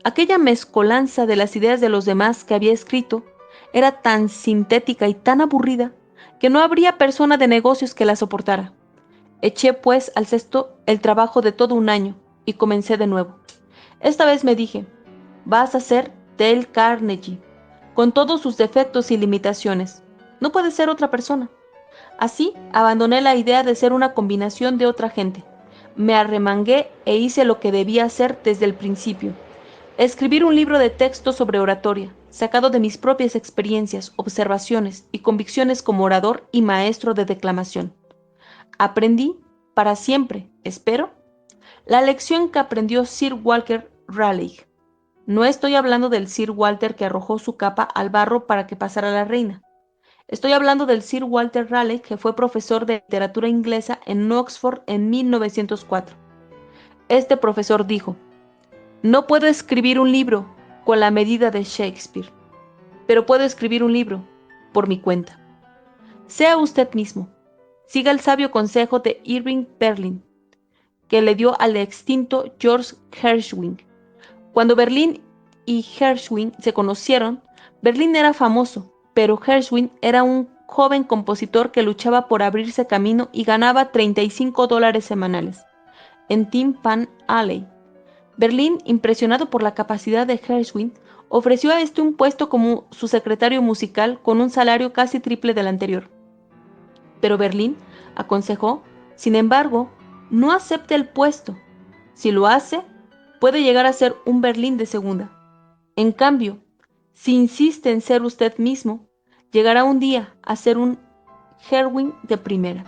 B: Aquella mezcolanza de las ideas de los demás que había escrito era tan sintética y tan aburrida que no habría persona de negocios que la soportara. Eché pues al cesto el trabajo de todo un año y comencé de nuevo. Esta vez me dije, vas a ser Dale Carnegie, con todos sus defectos y limitaciones. No puedes ser otra persona. Así abandoné la idea de ser una combinación de otra gente. Me arremangué e hice lo que debía hacer desde el principio. Escribir un libro de texto sobre oratoria, sacado de mis propias experiencias, observaciones y convicciones como orador y maestro de declamación. Aprendí, para siempre, espero, la lección que aprendió Sir Walter Raleigh. No estoy hablando del Sir Walter que arrojó su capa al barro para que pasara la reina. Estoy hablando del Sir Walter Raleigh que fue profesor de literatura inglesa en Oxford en 1904. Este profesor dijo, no puedo escribir un libro con la medida de Shakespeare, pero puedo escribir un libro por mi cuenta. Sea usted mismo. Siga el sabio consejo de Irving Berlin, que le dio al extinto George Gershwin. Cuando Berlin y Gershwin se conocieron, Berlin era famoso, pero Gershwin era un joven compositor que luchaba por abrirse camino y ganaba $35 semanales en Tin Pan Alley. Berlin, impresionado por la capacidad de Gershwin, ofreció a este un puesto como su secretario musical con un salario casi triple del anterior. Pero Berlin aconsejó, sin embargo, no acepte el puesto. Si lo hace, puede llegar a ser un Berlín de segunda. En cambio, si insiste en ser usted mismo, llegará un día a ser un Gershwin de primera.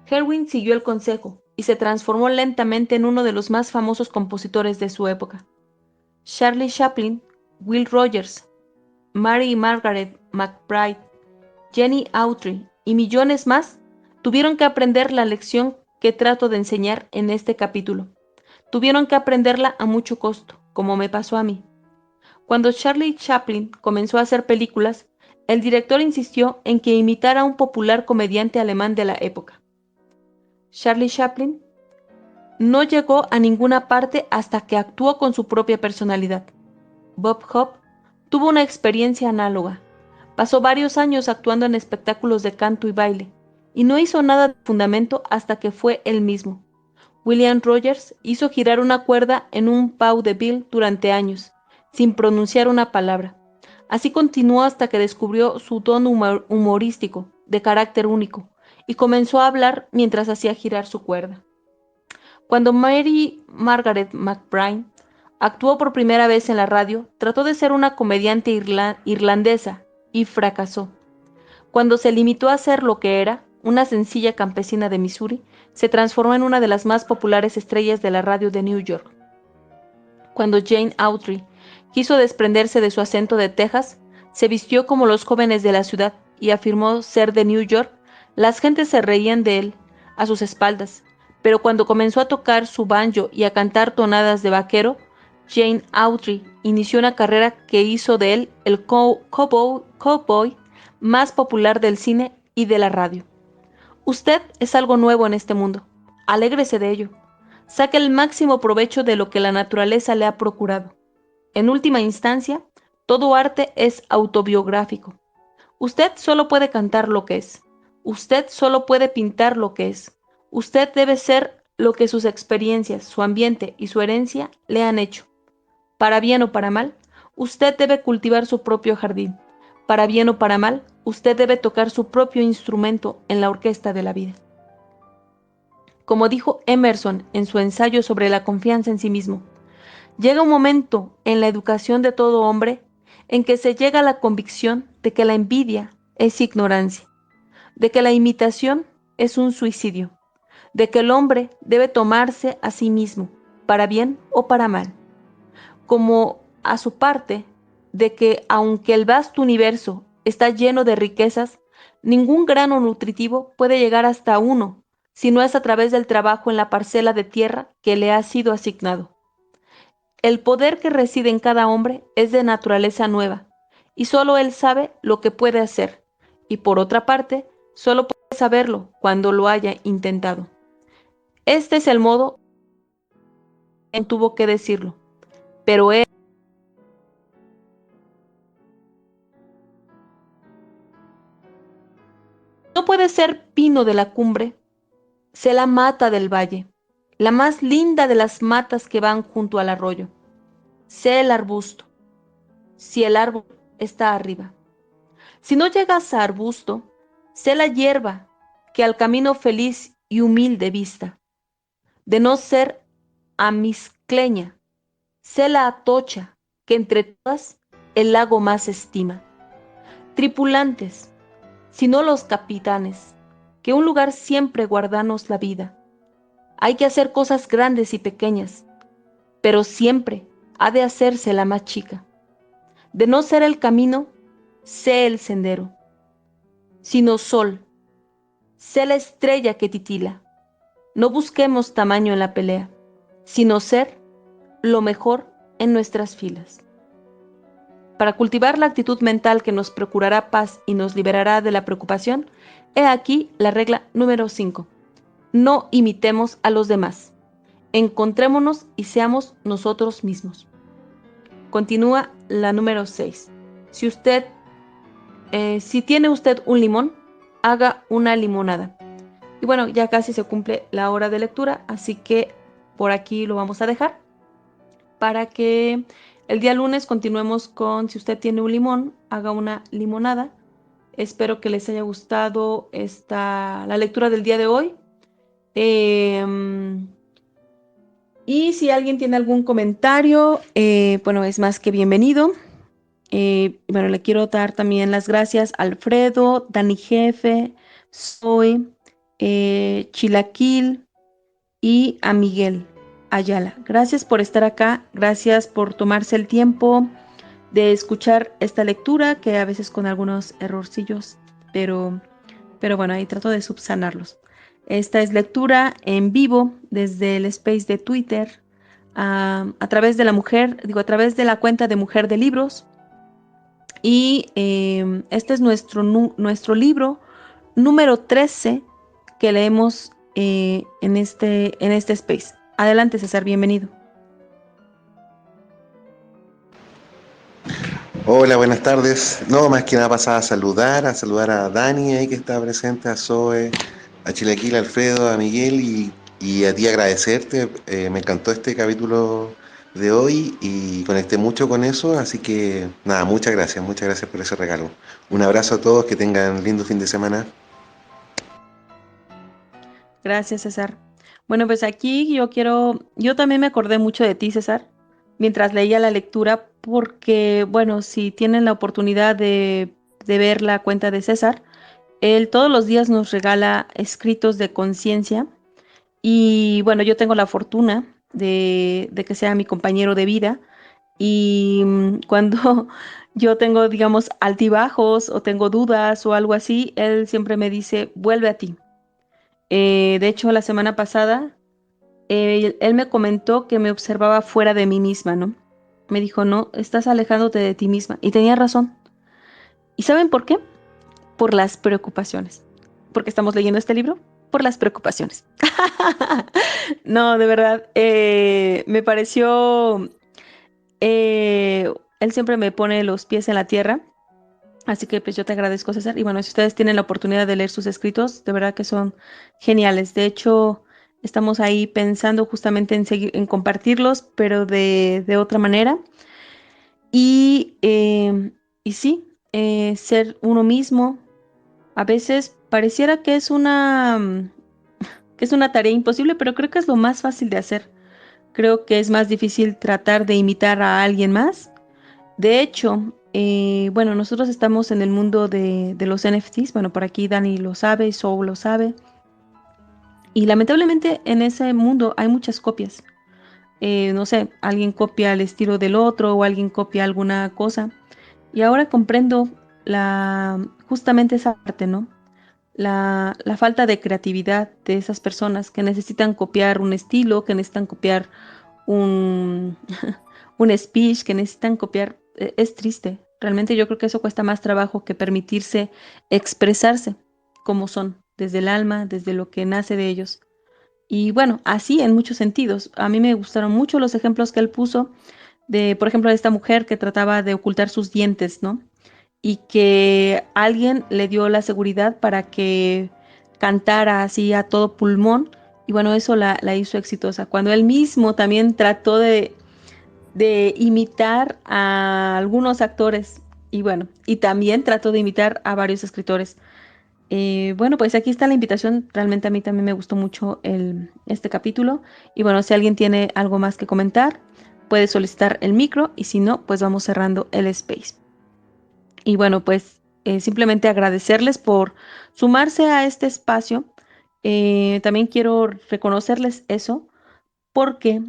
B: Gershwin siguió el consejo y se transformó lentamente en uno de los más famosos compositores de su época. Charlie Chaplin, Will Rogers, Mary y Margaret McBride, Jenny Autry y millones más tuvieron que aprender la lección que trato de enseñar en este capítulo. Tuvieron que aprenderla a mucho costo, como me pasó a mí. Cuando Charlie Chaplin comenzó a hacer películas, el director insistió en que imitara a un popular comediante alemán de la época. Charlie Chaplin no llegó a ninguna parte hasta que actuó con su propia personalidad. Bob Hope tuvo una experiencia análoga. Pasó varios años actuando en espectáculos de canto y baile, y no hizo nada de fundamento hasta que fue él mismo. William Rogers hizo girar una cuerda en un vaudeville durante años, sin pronunciar una palabra. Así continuó hasta que descubrió su don humorístico, de carácter único, y comenzó a hablar mientras hacía girar su cuerda. Cuando Mary Margaret McBride actuó por primera vez en la radio, trató de ser una comediante irlandesa y fracasó. Cuando se limitó a ser lo que era, una sencilla campesina de Missouri, se transformó en una de las más populares estrellas de la radio de New York. Cuando Jane Autry quiso desprenderse de su acento de Texas, se vistió como los jóvenes de la ciudad y afirmó ser de New York. Las gentes se reían de él a sus espaldas, pero cuando comenzó a tocar su banjo y a cantar tonadas de vaquero, Jane Autry inició una carrera que hizo de él el cowboy más popular del cine y de la radio. Usted es algo nuevo en este mundo. Alégrese de ello. Saque el máximo provecho de lo que la naturaleza le ha procurado. En última instancia, todo arte es autobiográfico. Usted solo puede cantar lo que es. Usted solo puede pintar lo que es. Usted debe ser lo que sus experiencias, su ambiente y su herencia le han hecho. Para bien o para mal, usted debe cultivar su propio jardín. Para bien o para mal, usted debe tocar su propio instrumento en la orquesta de la vida. Como dijo Emerson en su ensayo sobre la confianza en sí mismo, llega un momento en la educación de todo hombre en que se llega a la convicción de que la envidia es ignorancia, de que la imitación es un suicidio, de que el hombre debe tomarse a sí mismo, para bien o para mal, como a su parte de que aunque el vasto universo está lleno de riquezas, ningún grano nutritivo puede llegar hasta uno si no es a través del trabajo en la parcela de tierra que le ha sido asignado. El poder que reside en cada hombre es de naturaleza nueva, y solo él sabe lo que puede hacer, y por otra parte, solo puede saberlo cuando lo haya intentado. Este es el modo en que tuvo que decirlo, pero él no puede ser pino de la cumbre, sé la mata del valle, la más linda de las matas que van junto al arroyo. Sé el arbusto, si el árbol está arriba. Si no llegas a arbusto, sé la hierba que al camino feliz y humilde vista. De no ser amizcleña, sé la atocha que entre todas el lago más estima. Tripulantes, si no los capitanes, que un lugar siempre guardanos la vida. Hay que hacer cosas grandes y pequeñas, pero siempre ha de hacerse la más chica. De no ser el camino, sé el sendero. Sino sol, sé la estrella que titila. No busquemos tamaño en la pelea, sino ser lo mejor en nuestras filas. Para cultivar la actitud mental que nos procurará paz y nos liberará de la preocupación, he aquí la regla número 5. No imitemos a los demás. Encontrémonos y seamos nosotros mismos. Continúa la número 6. Si tiene usted un limón, haga una limonada. Y bueno, ya casi se cumple la hora de lectura, así que por aquí lo vamos a dejar para que el día lunes continuemos con si usted tiene un limón, haga una limonada. Espero que les haya gustado la lectura del día de hoy. Y si alguien tiene algún comentario, bueno, es más que bienvenido. Bueno, le quiero dar también las gracias a Alfredo, Dani Jefe, Zoe, Chilaquil y a Miguel Ayala. Gracias por estar acá, gracias por tomarse el tiempo de escuchar esta lectura, que a veces con algunos errorcillos, pero bueno, ahí trato de subsanarlos. Esta es lectura en vivo desde el space de Twitter, a través de a través de la cuenta de Mujer de Libros. Y este es nuestro libro número 13 que leemos en este space. Adelante, César, bienvenido.
C: Hola, buenas tardes. No, más que nada pasaba a saludar a Dani ahí que está presente, a Zoe, a Chilaquil, a Alfredo, a Miguel y a ti agradecerte. Me encantó este capítulo de hoy y conecté mucho con eso, así que nada, muchas gracias por ese regalo. Un abrazo a todos, que tengan lindo fin de semana.
B: Gracias, César. Bueno, pues aquí yo también me acordé mucho de ti, César, mientras leía la lectura, porque, bueno, si tienen la oportunidad de ver la cuenta de César, Él todos los días nos regala escritos de conciencia y bueno, yo tengo la fortuna de que sea mi compañero de vida y cuando yo tengo, digamos, altibajos o tengo dudas o algo así, él siempre me dice, vuelve a ti. De hecho, la semana pasada, él me comentó que me observaba fuera de mí misma, ¿no? Me dijo, no, estás alejándote de ti misma. Y tenía razón. ¿Y saben por qué? Por las preocupaciones. ¿Por qué estamos leyendo este libro? Por las preocupaciones. No, de verdad, me pareció, él siempre me pone los pies en la tierra, así que pues yo te agradezco, César. Y bueno, si ustedes tienen la oportunidad de leer sus escritos, de verdad que son geniales. De hecho, estamos ahí pensando justamente en seguir, en compartirlos, pero de otra manera. Y, y sí, ser uno mismo, a veces pareciera que que es una tarea imposible, pero creo que es lo más fácil de hacer. Creo que es más difícil tratar de imitar a alguien más. De hecho, bueno, nosotros estamos en el mundo de los NFTs. Bueno, por aquí Dani lo sabe, Soul lo sabe. Y lamentablemente en ese mundo hay muchas copias. No sé, alguien copia el estilo del otro o alguien copia alguna cosa. Y ahora comprendo justamente esa parte, ¿no? La falta de creatividad de esas personas que necesitan copiar un estilo, que necesitan copiar un, un speech, que necesitan copiar. Es triste. Realmente yo creo que eso cuesta más trabajo que permitirse expresarse como son, desde el alma, desde lo que nace de ellos. Y bueno, así en muchos sentidos. A mí me gustaron mucho los ejemplos que él puso de, por ejemplo, de esta mujer que trataba de ocultar sus dientes, ¿no? Y que alguien le dio la seguridad para que cantara así a todo pulmón. Y bueno, eso la hizo exitosa. Cuando él mismo también trató de imitar a algunos actores y bueno, y también trató de imitar a varios escritores. Bueno, pues aquí está la invitación. Realmente a mí también me gustó mucho este capítulo. Y bueno, si alguien tiene algo más que comentar, puede solicitar el micro y si no, pues vamos cerrando el space. Y bueno, pues simplemente agradecerles por sumarse a este espacio. También quiero reconocerles eso porque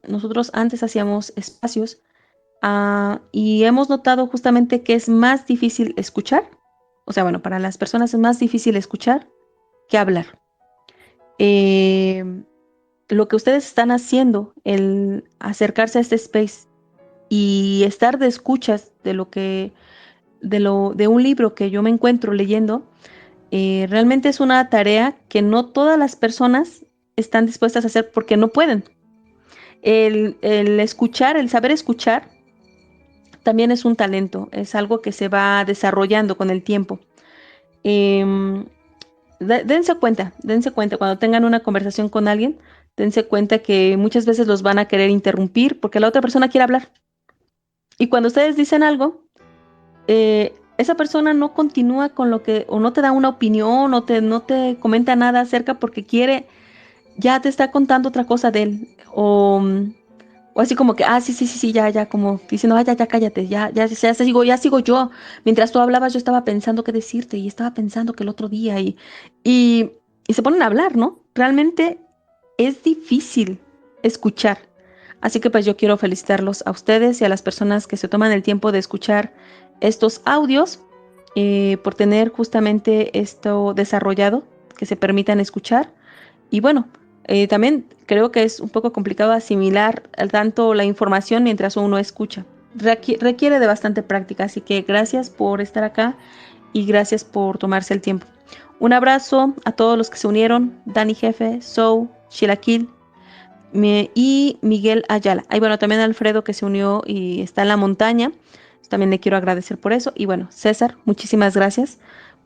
B: nosotros antes hacíamos espacios y hemos notado justamente que es más difícil escuchar. O sea, bueno, para las personas es más difícil escuchar que hablar. Eh, lo que ustedes están haciendo, el acercarse a este space y estar de escuchas de de un libro que yo me encuentro leyendo, realmente es una tarea que no todas las personas están dispuestas a hacer porque no pueden. El escuchar, el saber escuchar, también es un talento, es algo que se va desarrollando con el tiempo. Em, dense cuenta, cuando tengan una conversación con alguien, dense cuenta que muchas veces los van a querer interrumpir porque la otra persona quiere hablar. Y cuando ustedes dicen algo, esa persona no continúa con lo que, o no te da una opinión, no te comenta nada acerca porque quiere, ya te está contando otra cosa de él. O así como que, sí, ya, como diciendo, ya, cállate, ya sigo yo. Mientras tú hablabas, yo estaba pensando qué decirte y estaba pensando que el otro día y, y se ponen a hablar, ¿no? Realmente es difícil escuchar. Así que pues yo quiero felicitarlos a ustedes y a las personas que se toman el tiempo de escuchar estos audios por tener justamente esto desarrollado, que se permitan escuchar. Y bueno, también creo que es un poco complicado asimilar tanto la información mientras uno escucha. Requiere de bastante práctica, así que gracias por estar acá y gracias por tomarse el tiempo. Un abrazo a todos los que se unieron, Dani Jefe, Sou, Shilakil y Miguel Ayala. Y bueno, también Alfredo que se unió y está en la montaña. También le quiero agradecer por eso. Y bueno, César, muchísimas gracias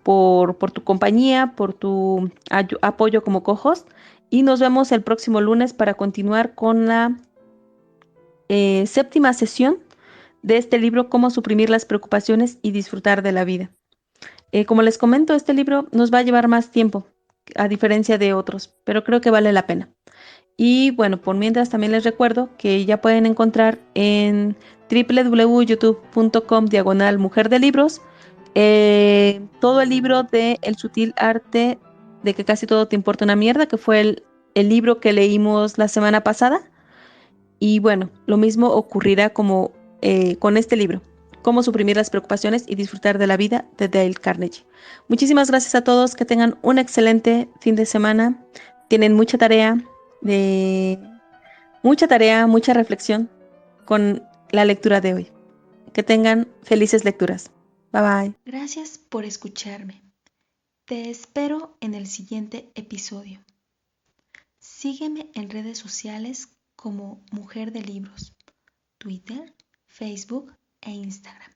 B: por tu compañía, por tu apoyo como co-host. Y nos vemos el próximo lunes para continuar con la séptima sesión de este libro, Cómo suprimir las preocupaciones y disfrutar de la vida. Como les comento, este libro nos va a llevar más tiempo, a diferencia de otros, pero creo que vale la pena. Y bueno, por mientras también les recuerdo que ya pueden encontrar en www.youtube.com/Mujer de Libros todo el libro de El sutil arte de que casi todo te importa una mierda, que fue el libro que leímos la semana pasada. Y bueno, lo mismo ocurrirá como con este libro, Cómo suprimir las preocupaciones y disfrutar de la vida, de Dale Carnegie. Muchísimas gracias a todos, que tengan un excelente fin de semana. Tienen mucha tarea, mucha reflexión con la lectura de hoy. Que tengan felices lecturas. Bye bye.
A: Gracias por escucharme. Te espero en el siguiente episodio. Sígueme en redes sociales como Mujer de Libros, Twitter, Facebook e Instagram.